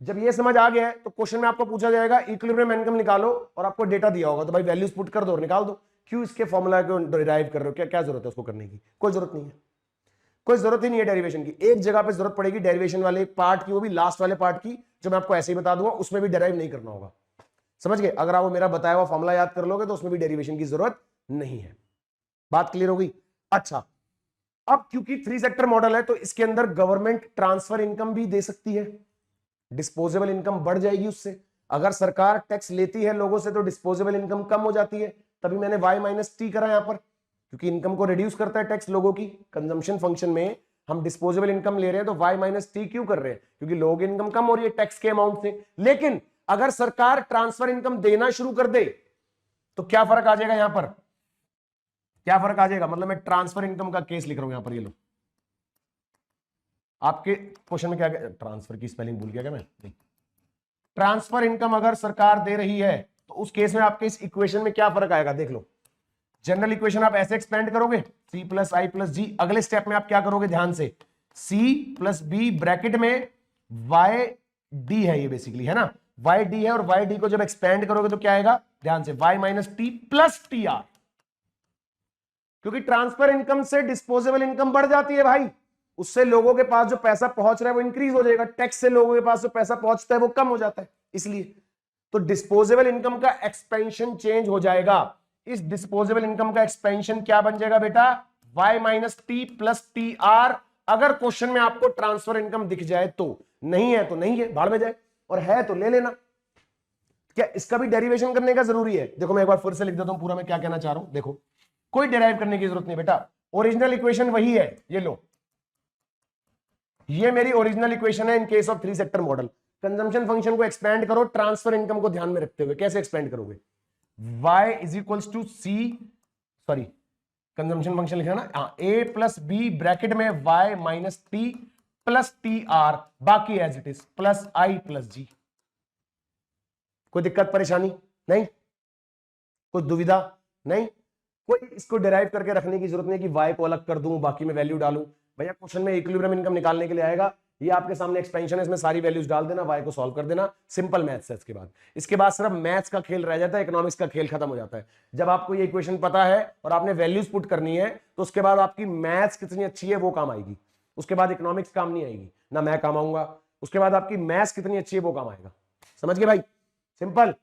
जब ये समझ आ गया है तो क्वेश्चन में आपको पूछा जाएगा इक्विलिब्रियम इनकम निकालो, और आपको डेटा दिया होगा तो भाई वैल्यूज पुट कर दो और निकाल दो। क्यों इसके फॉर्मूला को डिराइव कर रहे हो, क्या क्या जरूरत है उसको करने की, कोई जरूरत नहीं है, कोई जरूरत ही नहीं है डेरिवेशन की। एक जगह पे जरूरत पड़ेगी डेरिवेशन वाले एक पार्ट की, वो भी लास्ट वाले पार्ट की, जो मैं आपको ऐसे ही बता दूंगा, उसमें भी डेराइव नहीं करना होगा। समझ गए, अगर आप वो मेरा बताया हुआ फॉर्मूला याद कर लोगे तो उसमें भी डेरिवेशन की जरूरत नहीं है। बात क्लियर हो गई। अच्छा, अब क्योंकि 3 सेक्टर मॉडल है तो इसके अंदर गवर्नमेंट ट्रांसफर इनकम भी दे सकती है, डिस्पोजेबल इनकम बढ़ जाएगी उससे। अगर सरकार टैक्स लेती है लोगों से तो डिस्पोजेबल इनकम कम हो जाती है, तभी मैंने y माइनस टी करा यहां पर, क्योंकि इनकम को रिड्यूस करता है टैक्स लोगों की। कंजम्पशन फंक्शन में हम डिस्पोजेबल इनकम ले रहे हैं तो y माइनस टी क्यों कर रहे हैं, क्योंकि लोगों की इनकम कम हो रही है टैक्स के अमाउंट से। लेकिन अगर सरकार ट्रांसफर इनकम देना शुरू कर दे तो क्या फर्क आ जाएगा, यहां पर क्या फर्क आ जाएगा, मतलब मैं ट्रांसफर इनकम का केस लिख रहा हूं यहां पर, ये लो आपके क्वेश्चन में क्या, ट्रांसफर की स्पेलिंग भूल गया क्या मैं, ट्रांसफर इनकम अगर सरकार दे रही है तो उस केस में आपके इस इक्वेशन में क्या फर्क आएगा, देख लो। जनरल इक्वेशन आप ऐसे एक्सपेंड करोगे, सी प्लस आई प्लस जी। अगले स्टेप में आप क्या करोगे, ध्यान से, सी प्लस बी ब्रैकेट में वाई डी है, ये बेसिकली है ना, वाई डी है, और वाई डी को जब एक्सपेंड करोगे तो क्या आएगा, ध्यान से, Y minus T plus T R. क्योंकि ट्रांसफर इनकम से डिस्पोजेबल इनकम बढ़ जाती है भाई, उससे लोगों के पास जो पैसा पहुंच रहा है वो इंक्रीज हो जाएगा, टैक्स से लोगों के पास जो पैसा पहुंचता है वो कम हो जाता है, इसलिए तो डिस्पोजेबल इनकम का एक्सपेंशन चेंज हो जाएगा। इस डिस्पोजेबल इनकम का एक्सपेंशन क्या बन जाएगा बेटा, y minus T plus T are. अगर क्वेश्चन में आपको ट्रांसफर इनकम दिख जाए तो, नहीं है तो नहीं है, भाड़ में जाए, और है तो ले लेना। क्या इसका भी डेरिवेशन करने का जरूरी है, देखो मैं एक बार फिर से लिख देता हूं पूरा मैं क्या कहना चाह रहा हूं। देखो कोई डेराइव करने की जरूरत नहीं बेटा, ओरिजिनल इक्वेशन वही है, ये लो, ये मेरी ओरिजिनल इक्वेशन है in case of 3 sector model. Consumption function को एक्सपेंड करो ट्रांसफर इनकम को ध्यान में रखते हुए, कैसे एक्सपेंड करोगे, y is equals to C, sorry consumption function लिखना ना, a प्लस बी ब्रैकेट में y minus T plus T R, बाकी as it is plus I plus G. कोई दिक्कत परेशानी नहीं, कोई दुविधा नहीं, कोई इसको डिराइव करके रखने की जरूरत नहीं कि y को अलग कर दूं बाकी में वैल्यू डालूं। भैया क्वेश्चन में इक्विलिब्रियम इनकम निकालने के लिए आएगा, ये आपके सामने एक्सपेंशन है, इसमें सारी वैल्यूज डाल देना, y को सॉल्व कर देना, सिंपल मैथ्स है। इसके बाद सिर्फ मैथ्स का खेल रह जाता है, इकोनॉमिक्स का खेल खत्म हो जाता है। जब आपको ये इक्वेशन पता है और आपने वैल्यूज पुट करनी है तो उसके बाद आपकी मैथ्स कितनी अच्छी है वो काम आएगी, उसके बाद इकोनॉमिक्स काम नहीं आएगी, ना मैं काम आऊंगा। उसके बाद आपकी मैथ्स कितनी अच्छी है वो काम आएगा। समझ गए भाई, सिंपल।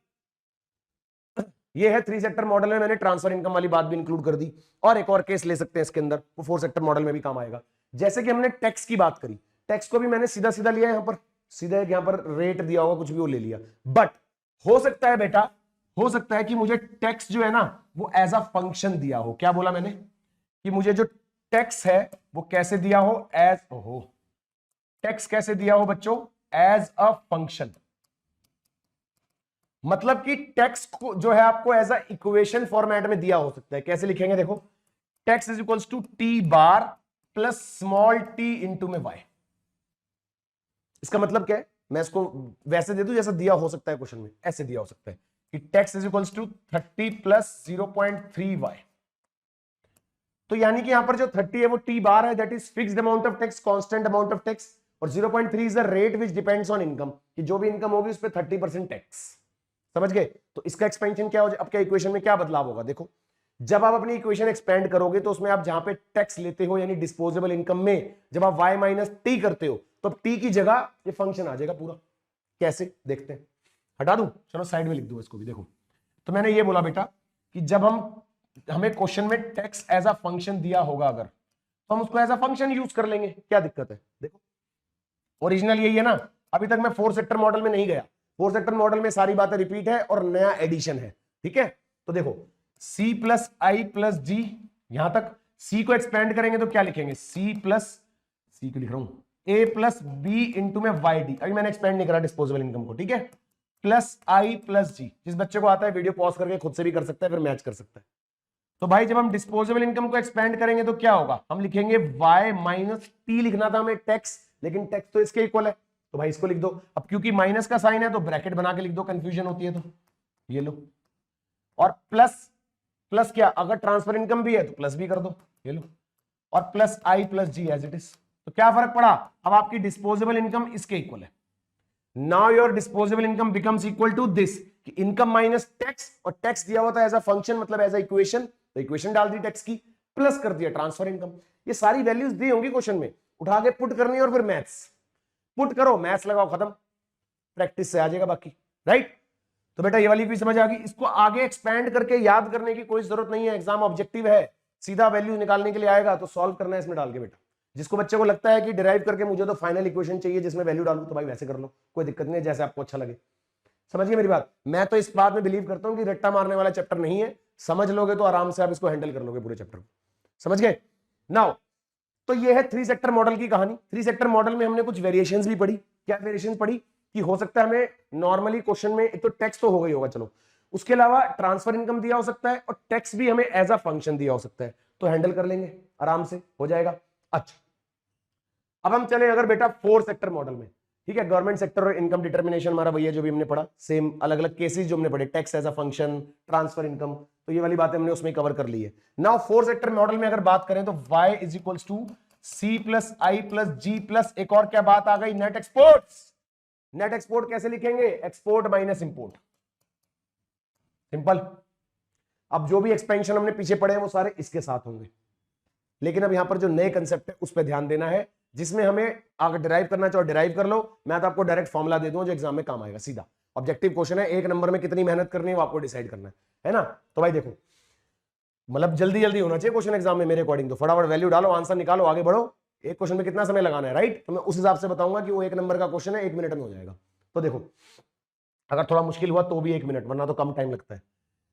ये है 3 सेक्टर मॉडल में मैंने ट्रांसफर इनकम वाली बात भी इंक्लूड कर दी, और एक और केस ले सकते हैं इसके अंदर, वो 4 सेक्टर मॉडल में भी काम आएगा। जैसे कि हमने टैक्स की बात करी, टैक्स को भी मैंने सीधा सीधा लिया, यहां पर सीधा यहां पर रेट दिया होगा कुछ भी वो ले लिया। बट हो सकता है बेटा, हो सकता है कि मुझे टैक्स जो है ना वो एज अ फंक्शन दिया हो। क्या बोला मैंने, कि मुझे जो टैक्स है वो कैसे दिया हो, एज, ओहो, टैक्स कैसे दिया हो बच्चों, एज अ फंक्शन। मतलब कि टैक्स को जो है आपको एज अ इक्वेशन फॉर्मेट में दिया हो सकता है। कैसे लिखेंगे, देखो, tax is equals to T bar plus small T into में वाई। इसका मतलब क्या है, मैं इसको वैसे दे दूं जैसा दिया हो सकता है क्वेश्चन में, ऐसे दिया हो सकता है कि टैक्स इज इक्वल्स टू 30 प्लस 0.3 वाई। तो यानी कि यहां पर जो 30 है वो टी बार है, that is fixed amount of tax, constant amount of tax, और 0.3 is the rate which depends on income, कि जो भी इनकम होगी उस पर 30% टैक्स। समझ गए, तो इसका एक्सपेंशन क्या हो जाए, अब क्या इक्वेशन में क्या बदलाव होगा, देखो जब आप अपनी इक्वेशन एक्सपेंड करोगे तो उसमें आप जहां पे टैक्स लेते हो यानी डिस्पोजेबल इनकम में जब आप y माइनस टी करते हो तो t की जगह ये फंक्शन आ जाएगा पूरा। कैसे देखते हैं, हटा दूं, चलो साइड में लिख दो इसको भी। देखो तो मैंने ये बोला बेटा कि जब हमें क्वेश्चन में टैक्स एज अ फंक्शन दिया होगा, अगर तो हम उसको एज अ फंक्शन यूज कर लेंगे, क्या दिक्कत है। देखो ओरिजिनल यही है ना, अभी तक मैं 4 सेक्टर मॉडल में नहीं गया, 4 सेक्टर मॉडल में सारी बातें रिपीट है और नया एडिशन है, ठीक है। तो देखो c प्लस आई प्लस जी, यहां तक c को एक्सपेंड करेंगे तो क्या लिखेंगे, c प्लस, c को लिख रहा हूं a प्लस बी इंटू में वाई डी, अभी मैंने एक्सपेंड नहीं करा डिस्पोजेबल इनकम को, ठीक है, प्लस आई प्लस जी। जिस बच्चे को आता है वीडियो पॉज करके खुद से भी कर सकता है, फिर मैच कर सकता है। तो भाई जब हम डिस्पोजेबल इनकम को एक्सपेंड करेंगे तो क्या होगा, हम लिखेंगे y माइनस टी, लिखना था हमें टैक्स, लेकिन टैक्स तो इसके इक्वल है, तो भाई इसको लिख दो। अब क्योंकि माइनस का साइन है तो ब्रैकेट बना के लिख दो, कंफ्यूजन होती है तो ये लो, और प्लस, प्लस क्या, अगर ट्रांसफर इनकम भी है तो प्लस भी कर दो, ये लो, और plus I plus G as it is. तो क्या फर्क पड़ा, अब आपकी डिस्पोजेबल इनकम इसके इक्वल है। Now your disposable income becomes equal to this, income minus tax, और टैक्स दिया हुआ था एज अ फंक्शन, मतलब एज अ इक्वेशन, तो इक्वेशन डाल दी टैक्स की, प्लस कर दिया ट्रांसफर इनकम। ये सारी वैल्यूज दी होंगी क्वेश्चन में, उठा के पुट करनी है और फिर मैथ्स, पुट करो मैथ्स लगाओ, खत्म, प्रैक्टिस से आ जाएगा बाकी, राइट। तो बेटा ये वाली भी समझ आ गई, इसको आगे एक्सपैंड करके याद करने की कोई जरूरत नहीं है, एग्जाम ऑब्जेक्टिव है, सीधा वैल्यू निकालने के लिए आएगा तो सॉल्व करना है इसमें डाल के। बेटा जिसको बच्चे को लगता है कि डिराइव करके मुझे तो फाइनल इक्वेशन चाहिए जिसमें वैल्यू डालूं, तो भाई वैसे कर लो, कोई दिक्कत नहीं है, जैसे आपको अच्छा लगे। समझिए मेरी बात, मैं तो इस बात में बिलीव करता हूं कि रट्टा मारने वाला चैप्टर नहीं है, समझ लोगे तो आराम से आप इसको हैंडल कर लोगे पूरे चैप्टर को, समझ गए। नाउ तो ये है 3 सेक्टर मॉडल की कहानी। 3 सेक्टर मॉडल में हमने कुछ वेरिएशंस भी पढ़ी। क्या वेरिएशंस पढ़ी, कि हो सकता है हमें नॉर्मली क्वेश्चन में एक तो टैक्स तो हो गई होगा, चलो, उसके अलावा ट्रांसफर इनकम दिया हो सकता है और टैक्स भी हमें एज अ फंक्शन दिया हो सकता है, तो हैंडल कर लेंगे आराम से, हो जाएगा। अच्छा अब हम चले अगर बेटा 4 सेक्टर मॉडल में, ठीक है, गवर्नमेंट सेक्टर और इनकम डिटर्मिनेशन हमारा वही है जो भी हमने पढ़ा, सेम अलग अलग केसेस जो हमने पढ़े, tax as a function, transfer income, तो ये वाली बातें हमने उसमें कवर कर ली है। नाउ 4 सेक्टर मॉडल में अगर बात करें तो y is equals to C plus I plus G plus एक और क्या बात आ गई, नेट एक्सपोर्ट्स। नेट एक्सपोर्ट कैसे लिखेंगे, एक्सपोर्ट माइनस इंपोर्ट, सिंपल। अब जो भी एक्सपेंशन हमने पीछे पढ़े हैं वो सारे इसके साथ होंगे, लेकिन अब यहां पर जो नए कंसेप्ट है उस पर ध्यान देना है, जिसमें हमें अगर डिराइव करना चाहो डिराइव कर लो, मैं तो आपको डायरेक्ट फॉर्मुला दे दूं जो एग्जाम में काम आएगा, सीधा ऑब्जेक्टिव क्वेश्चन है, 1 नंबर में कितनी मेहनत करनी है वो आपको डिसाइड करना है ना। तो भाई देखो मतलब जल्दी जल्दी होना चाहिए क्वेश्चन एग्जाम में मेरे अकॉर्डिंग, तो फटाफट वैल्यू डालो, आंसर निकालो, आगे बढ़ो। एक क्वेश्चन में कितना समय लगाना है, राइट, तो मैं उस हिसाब से बताऊंगा कि वो 1 नंबर का क्वेश्चन है 1 मिनट में हो जाएगा। तो देखो अगर थोड़ा मुश्किल हुआ तो भी 1 मिनट, वरना तो कम टाइम लगता है।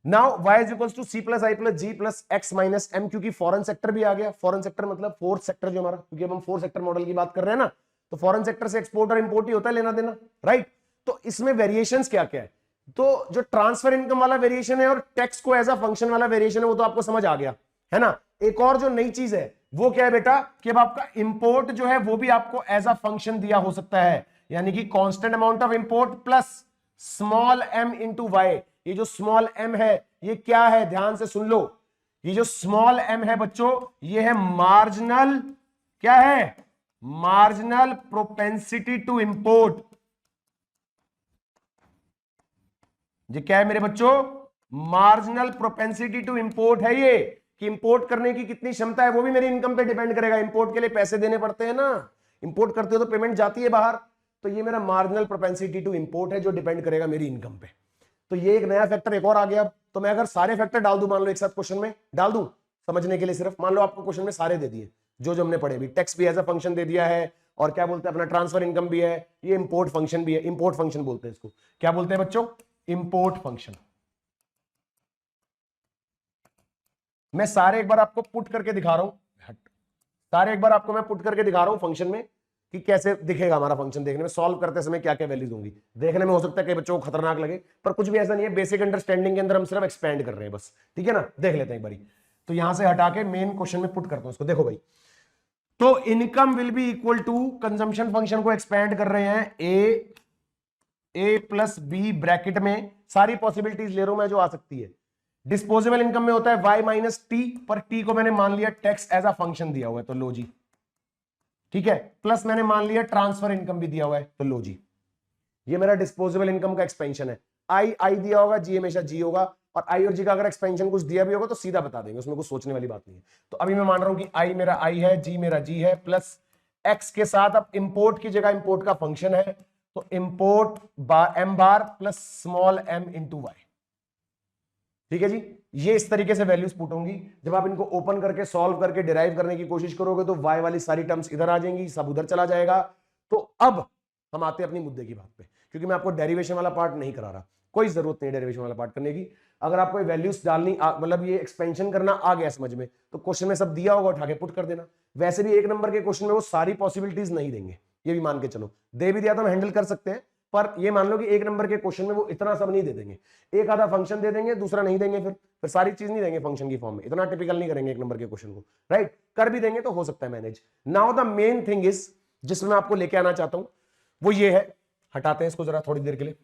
Now y is equals to C plus I plus G plus X minus M, क्योंकि फॉरेन सेक्टर भी आ गया, फॉरेन सेक्टर मतलब 4th सेक्टर जो हमारा, क्योंकि अब हम 4 सेक्टर मॉडल की बात कर रहे हैं ना, तो फॉरेन सेक्टर से एक्सपोर्ट और इंपोर्ट ही होता है, लेना देना, राइट। तो इसमें वेरिएशंस क्या क्या है, तो जो ट्रांसफर इनकम वाला वेरिएशन है और टैक्स को एज अ फंक्शन वाला वेरिएशन है वो तो आपको समझ आ गया है ना। एक और जो नई चीज है वो क्या है बेटा, कि अब आपका इंपोर्ट जो है वो भी आपको एज अ फंक्शन दिया हो सकता है, यानी कि constant amount of import plus small m into Y. ये जो स्मॉल m है ये क्या है, ध्यान से सुन लो, ये जो स्मॉल m है बच्चों ये है मार्जिनल, क्या है, मार्जिनल प्रोपेंसिटी टू इंपोर्ट। ये क्या है मेरे बच्चों, मार्जिनल प्रोपेंसिटी टू इंपोर्ट है ये, कि इंपोर्ट करने की कितनी क्षमता है वो भी मेरी इनकम पे डिपेंड करेगा। इंपोर्ट के लिए पैसे देने पड़ते हैं ना, इंपोर्ट करते हो तो पेमेंट जाती है बाहर, तो ये मेरा मार्जिनल प्रोपेंसिटी टू इंपोर्ट है जो डिपेंड करेगा मेरी इनकम पे। तो ये एक नया फैक्टर एक और आ गया। तो मैं अगर सारे फैक्टर डाल दूं, मान लो एक साथ क्वेश्चन में डाल दूं समझने के लिए, सिर्फ मान लो आपको क्वेश्चन में सारे दे दिए जो जो हमने पढ़े भी, टैक्स भी एज अ फंक्शन दे दिया है, और क्या बोलते हैं अपना ट्रांसफर इनकम भी है, ये इंपोर्ट फंक्शन भी है, इंपोर्ट फंक्शन बोलते हैं इसको, क्या बोलते हैं बच्चों, इंपोर्ट फंक्शन। मैं सारे एक बार आपको पुट करके दिखा रहा हूं, सारे एक बार आपको मैं पुट करके दिखा रहा हूं फंक्शन में, कि कैसे दिखेगा हमारा फंक्शन देखने में, सॉल्व करते समय क्या क्या वैल्यूज होंगी। देखने में हो सकता है कि बच्चों को खतरनाक लगे, पर कुछ भी ऐसा नहीं है, बेसिक अंडरस्टैंडिंग के अंदर हम सिर्फ एक्सपेंड कर रहे हैं बस, ठीक है ना। देख लेते हैं एक बारी, तो यहां से हटा के मेन क्वेश्चन में पुट करता हूं इसको। देखो भाई, तो income will be equal to, consumption function को एक्सपेंड कर रहे हैं, ए प्लस बी ब्रैकेट में सारी पॉसिबिलिटीज ले रहा हूं मैं जो आ सकती है। डिस्पोजेबल इनकम में होता है y माइनस टी, पर टी को मैंने मान लिया टैक्स एज अ फंक्शन दिया हुआ है, तो लो जी, ठीक है, प्लस मैंने मान लिया ट्रांसफर इनकम भी दिया हुआ है, तो लो जी, ये मेरा डिस्पोजेबल इनकम का एक्सपेंशन है। आई दिया होगा, जी हमेशा जी होगा, और आई और जी का अगर एक्सपेंशन कुछ दिया भी होगा तो सीधा बता देंगे, उसमें कुछ सोचने वाली बात नहीं है। तो अभी मैं मान रहा हूं कि आई मेरा आई है, जी मेरा जी है, प्लस एक्स के साथ अब इंपोर्ट की जगह इंपोर्ट का फंक्शन है, तो import M bar plus small m into Y, ठीक है जी। ये इस तरीके से वैल्यूज पुट होंगी। जब आप इनको ओपन करके सॉल्व करके डिराइव करने की कोशिश करोगे तो y वाली सारी टर्म्स इधर आ जाएंगी, सब उधर चला जाएगा। तो अब हम आते हैं अपनी मुद्दे की बात पे, क्योंकि मैं आपको डेरिवेशन वाला पार्ट नहीं करा रहा, कोई जरूरत नहीं डेरिवेशन वाला पार्ट करने की। अगर आपको वैल्यूज डालनी मतलब ये एक्सपेंशन करना आ गया समझ में, तो क्वेश्चन में सब दिया होगा, उठा के पुट कर देना। वैसे भी 1 नंबर के क्वेश्चन में वो सारी पॉसिबिलिटीज नहीं देंगे, ये भी मान के चलो। दे भी दिया तो हम हैंडल कर सकते हैं, पर ये मान लो कि 1 नंबर के क्वेश्चन में वो इतना सब नहीं दे देंगे। एक आधा फंक्शन दे देंगे, दूसरा नहीं देंगे, फिर सारी चीज नहीं देंगे फंक्शन की फॉर्म में। इतना टिपिकल नहीं करेंगे 1 नंबर के क्वेश्चन को, राइट। कर भी देंगे तो हो सकता है manage. Now the main thing is, जिसमें मैं आपको लेके आना चाहता हूं, वो ये है। हटाते हैं इसको जरा थोड़ी देर के लिए,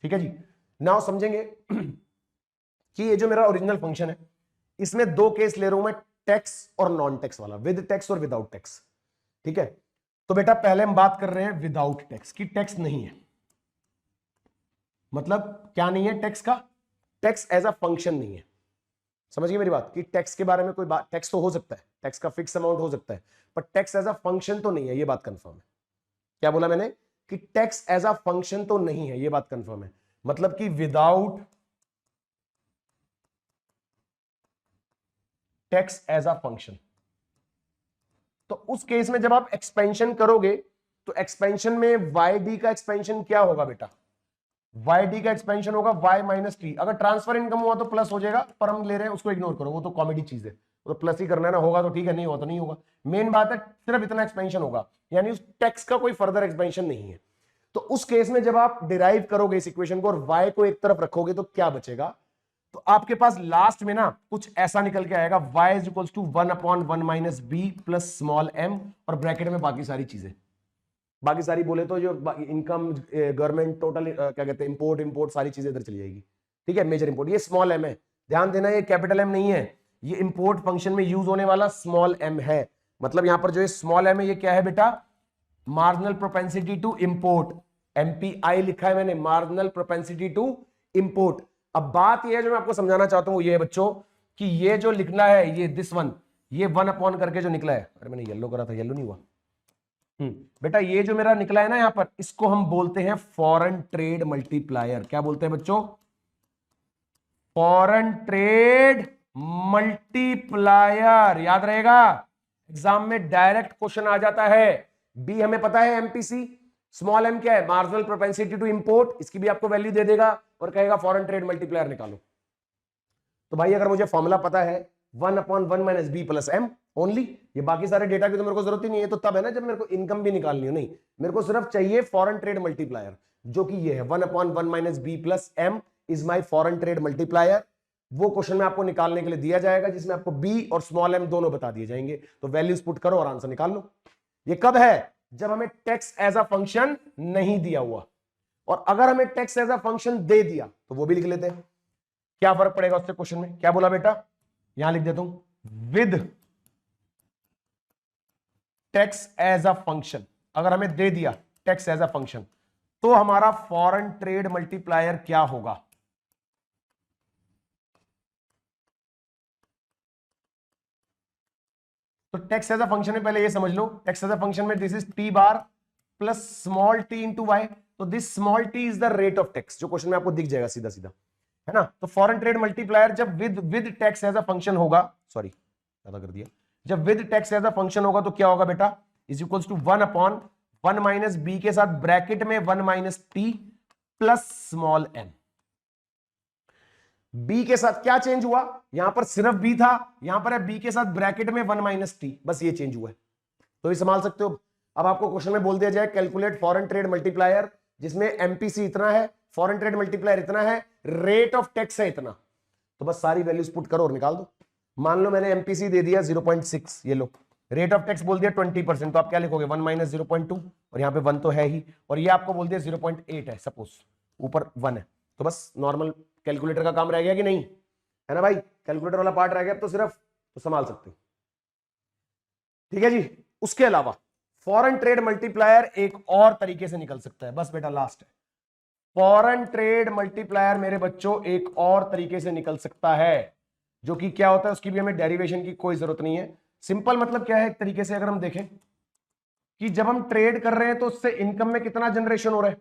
ठीक है जी। नाउ समझेंगे कि ये जो मेरा ओरिजिनल फंक्शन है, इसमें 2 केस ले रहा हूं मैं, टैक्स और नॉन टैक्स वाला, विद टैक्स और विदाउट टैक्स, ठीक है। तो बेटा पहले हम बात कर रहे हैं विदाउट टैक्स की। टैक्स नहीं है, मतलब क्या नहीं है टैक्स का? टैक्स एज अ फंक्शन नहीं है। समझिए मेरी बात, कि टैक्स के बारे में कोई बात, टैक्स तो हो सकता है, टैक्स का फिक्स अमाउंट हो सकता है, पर टैक्स एज अ फंक्शन तो नहीं है, ये बात कंफर्म है। क्या बोला मैंने? कि टैक्स एज अ फंक्शन तो नहीं है, ये बात कंफर्म है। मतलब कि without tax as a function. तो उस केस में जब आप एक्सपेंशन करोगे, तो एक्सपेंशन में YD का एक्सपेंशन क्या होगा बेटा? YD का एक्सपेंशन होगा y माइनस टी। अगर ट्रांसफर इनकम हुआ तो प्लस हो जाएगा, पर हम ले रहे हैं उसको इग्नोर करो, वो तो कॉमेडी चीज है, वो तो प्लस ही करना है ना। होगा तो ठीक है, नहीं हुआ तो नहीं होगा। मेन बात है सिर्फ इतना एक्सपेंशन होगा, यानी उस टैक्स का कोई फर्दर एक्सपेंशन नहीं है। तो उस केस में जब आप डिराइव करोगे इस इक्वेशन को और y को एक तरफ रखोगे तो क्या बचेगा? तो आपके पास लास्ट में ना कुछ ऐसा निकल के आएगा, y is equals to 1/1 minus B plus small m, और ब्रैकेट में बाकी सारी चीजें। बाकी सारी बोले तो जो इनकम, गवर्नमेंट, टोटल क्या कहते हैं, इंपोर्ट सारी चीजें इधर चली जाएगी, ठीक है। मेजर इंपोर्ट, ये स्मॉल m है, ध्यान देना, ये कैपिटल M नहीं है, ये इंपोर्ट फंक्शन में यूज होने वाला स्मॉल m है। मतलब यहां पर जो स्मॉल m है, ये क्या है बेटा? Marginal propensity to import, MPI लिखा है मैंने, मार्जिनल प्रोपेंसिटी टू इंपोर्ट। अब बात ये है जो मैं आपको समझाना चाहता हूं, ये है बच्चों कि ये जो लिखना है, ये दिस वन, ये 1 करके जो निकला है, अरे मैंने येलो करा था, येलो नहीं हुआ। बेटा ये जो मेरा निकला है ना यहां पर, इसको हम बोलते हैं फॉरेन ट्रेड मल्टीप्लायर। क्या बोलते हैं बच्चों? Foreign trade multiplier. याद रहेगा, एग्जाम में डायरेक्ट क्वेश्चन आ जाता है। बी हमें पता है MPC, स्मॉल m क्या है? मार्जिनल प्रोपेंसिटी टू इंपोर्ट, इसकी भी आपको वैल्यू दे देगा और कहेगा फॉरेन ट्रेड मल्टीप्लायर निकालो। तो भाई अगर मुझे फॉर्मूला पता है 1/1 minus B plus M only, ये बाकी सारे डेटा की तो मेरे को जरूरत ही नहीं है। तो तब है ना जब मेरे को इनकम भी निकालनी हो। नहीं, मेरे को सिर्फ चाहिए फॉरेन ट्रेड मल्टीप्लायर, जो कि ये है 1/1 minus B plus M is my foreign trade multiplier. वो क्वेश्चन में आपको निकालने के लिए दिया जाएगा, जिसमें आपको बी और स्मॉल m दोनों बता दिए जाएंगे। तो वैल्यूज पुट करो और आंसर निकाल लो। ये कब है? जब हमें टैक्स एज अ फंक्शन नहीं दिया हुआ, और अगर हमें टैक्स एज अ फंक्शन दे दिया तो वो भी लिख लेते हैं। क्या फर्क पड़ेगा उससे? क्वेश्चन में क्या बोला बेटा? यहां लिख देता हूं, with tax as a function. अगर हमें दे दिया टैक्स एज अ फंक्शन, तो हमारा फॉरेन ट्रेड मल्टीप्लायर क्या होगा? तो टैक्स एज अ फंक्शन में पहले ये समझ लो, टैक्स एज अ फंक्शन में this is T bar plus small T into Y. तो this small t is the rate of tax, जो क्वेश्चन में आपको दिख जाएगा सीधा सीधा, है ना। तो फॉरेन ट्रेड मल्टीप्लायर जब with tax as a function होगा, सॉरी ज्यादा कर दिया, जब with tax as a function होगा तो क्या होगा बेटा? Is equals to 1/1 minus B के साथ ब्रैकेट में 1 minus T plus small m। B के साथ क्या चेंज हुआ? यहां पर सिर्फ बी था, यहां पर है बी के साथ ब्रैकेट में 1 माइनस टी, बस ये चेंज हुआ है। तो ये संभाल सकते हो। अब आपको क्वेश्चन में बोल दिया जाए कैलकुलेट फॉरेन ट्रेड मल्टीप्लायर, जिसमें एमपीसी इतना है, फॉरेन ट्रेड मल्टीप्लायर इतना है, रेट ऑफ टैक्स है इतना, तो बस सारी वैल्यूज पुट करो और निकाल दो। मान लो मैंने एमपीसी दे दिया 0.6, ये लो, रेट ऑफ टैक्स बोल दिया 20%, तो आप क्या लिखोगे? 1 माइनस 0.2, और यहाँ पे 1 तो है ही, और ये आपको बोल दिया 0.8 है, सपोज ऊपर 1 है, तो बस नॉर्मल कैलकुलेटर का काम रह गया कि नहीं, है ना भाई? कैलकुलेटर वाला पार्ट रह गया, अब तो सिर्फ तो संभाल सकते हो, ठीक है जी। उसके अलावा फॉरेन ट्रेड मल्टीप्लायर एक और तरीके से निकल सकता है, बस बेटा लास्ट है। फॉरेन ट्रेड मल्टीप्लायर मेरे बच्चों एक और तरीके से निकल सकता है, जो कि क्या होता है, उसकी भी हमें डेरिवेशन की कोई जरूरत नहीं है। सिंपल मतलब क्या है, एक तरीके से अगर हम देखें कि जब हम ट्रेड कर रहे हैं तो उससे इनकम में कितना जनरेशन हो रहा है?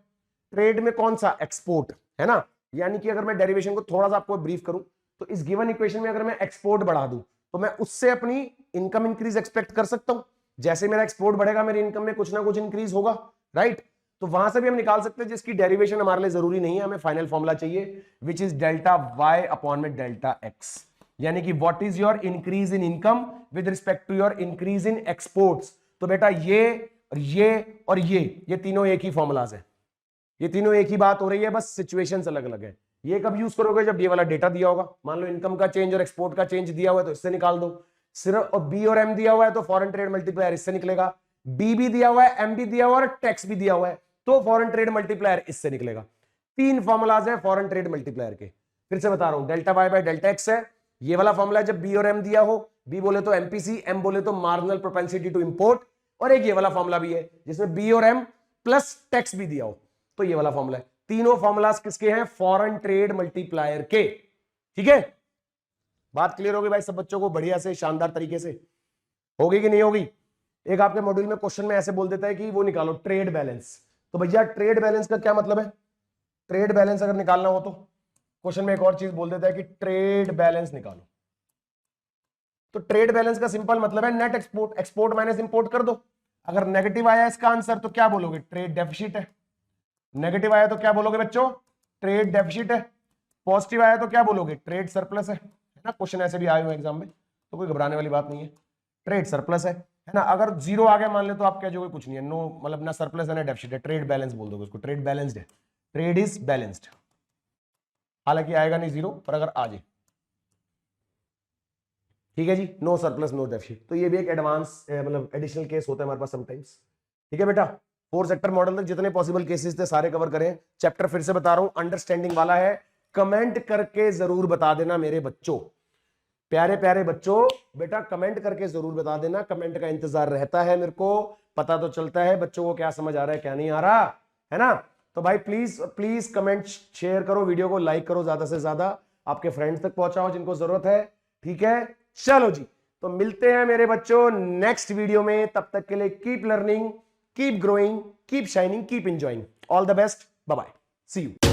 ट्रेड में कौन सा? एक्सपोर्ट, है ना। यानी कि अगर मैं डेरिवेशन को थोड़ा सा आपको ब्रीफ करूं तो इस गिवन इक्वेशन में अगर मैं एक्सपोर्ट बढ़ा दूं तो मैं उससे अपनी इनकम इंक्रीज एक्सपेक्ट कर सकता हूं। जैसे मेरा एक्सपोर्ट बढ़ेगा मेरी इनकम में कुछ ना कुछ इंक्रीज होगा, राइट। तो वहां से भी हम निकाल सकते हैं जिसकी डेरिवेशन हमारे लिए जरूरी नहीं है, हमें फाइनल फॉर्मूला चाहिए which is delta Y upon में डेल्टा एक्स, यानी कि what is your increase in income with respect to your increase in exports. तो बेटा ये और ये तीनों एक ही फॉर्मूलाज है, ये तीनों एक ही बात हो रही है, बस सिचुएशंस अलग अलग है। ये कब यूज करोगे, जब ये वाला डेटा दिया होगा, मान लो इनकम का चेंज और एक्सपोर्ट का चेंज दिया हुआ है तो इससे निकाल दो सिर्फ, और बी और एम दिया हुआ है तो फॉरेन ट्रेड मल्टीप्लायर इससे निकलेगा, बी भी दिया हुआ है, एम भी दिया हुआ है और टैक्स भी दिया हुआ है तो फॉरेन ट्रेड मल्टीप्लायर इससे निकलेगा। तीन फॉर्मुलाज हैं फॉरेन ट्रेड मल्टीप्लायर के, फिर से बता रहा हूं, delta Y by delta X है ये वाला फॉर्मूला जब बी और एम दिया हो, बी बोले तो एमपीसी, एम बोले तो मार्जिनल प्रोपेंसिटी टू इंपोर्ट, और एक ये वाला फॉर्मूला भी है जिसमें बी और एम प्लस टैक्स भी दिया हो तो ये वाला फॉर्मूला है। तीनों फॉर्मूलाज किसके हैं, फॉरेन ट्रेड मल्टीप्लायर के, ठीक है। बात क्लियर होगी भाई सब बच्चों को, बढ़िया से शानदार तरीके से होगी कि नहीं होगी। एक आपके मॉड्यूल में क्वेश्चन में ऐसे बोल देता है कि वो निकालो ट्रेड बैलेंस, तो भैया ट्रेड बैलेंस का क्या मतलब है, ट्रेड बैलेंस अगर निकालना हो तो क्वेश्चन में एक और चीज बोल देता है कि ट्रेड बैलेंस निकालो। तो ट्रेड बैलेंस का सिंपल मतलब है net export, export minus import कर दो। अगर नेगेटिव आया इसका आंसर तो क्या बोलोगे, ट्रेड डेफिसिट है। नेगेटिव आया तो क्या बोलोगे बच्चों, ट्रेड डेफिसिट है। पॉजिटिव आया तो क्या बोलोगे, ट्रेड सरप्लस है ना। क्वेश्चन ऐसे भी आए हुए एग्जाम में तो कोई घबराने वाली बात नहीं है, ट्रेड सरप्लस है ना। अगर जीरो आ गया मान ले तो आप कह दोगे कुछ नहीं है, नो मतलब ना सरप्लस है ना डेफिसिट है, ट्रेड बैलेंस बोल दोगे उसको, ट्रेड बैलेंस्ड है, ट्रेड इज बैलेंस्ड। हालांकि आएगा नहीं जीरो पर अगर आ जाए, ठीक है जी, नो सरप्लस नो डेफिसिट। तो ये भी एक एडवांस मतलब एडिशनल केस होता है हमारे पास समटाइम्स, ठीक है बेटा। 4 सेक्टर मॉडल तक जितने पॉसिबल केसेस थे सारे कवर करें। चैप्टर फिर से बता रहा हूं अंडरस्टैंडिंग वाला है, कमेंट करके जरूर बता देना मेरे बच्चों, प्यारे प्यारे बच्चों, बेटा कमेंट करके जरूर बता देना, कमेंट का इंतजार रहता है मेरे को, पता तो चलता है बच्चों को क्या समझ आ रहा है क्या नहीं आ रहा है ना। तो भाई प्लीज प्लीज कमेंट शेयर करो, वीडियो को लाइक करो, ज्यादा से ज्यादा आपके फ्रेंड्स तक पहुंचाओ जिनको जरूरत है, ठीक है। चलो जी, तो मिलते हैं मेरे बच्चों नेक्स्ट वीडियो में, तब तक के लिए keep learning, keep growing, keep shining, keep enjoying, all the best, bye bye, see you.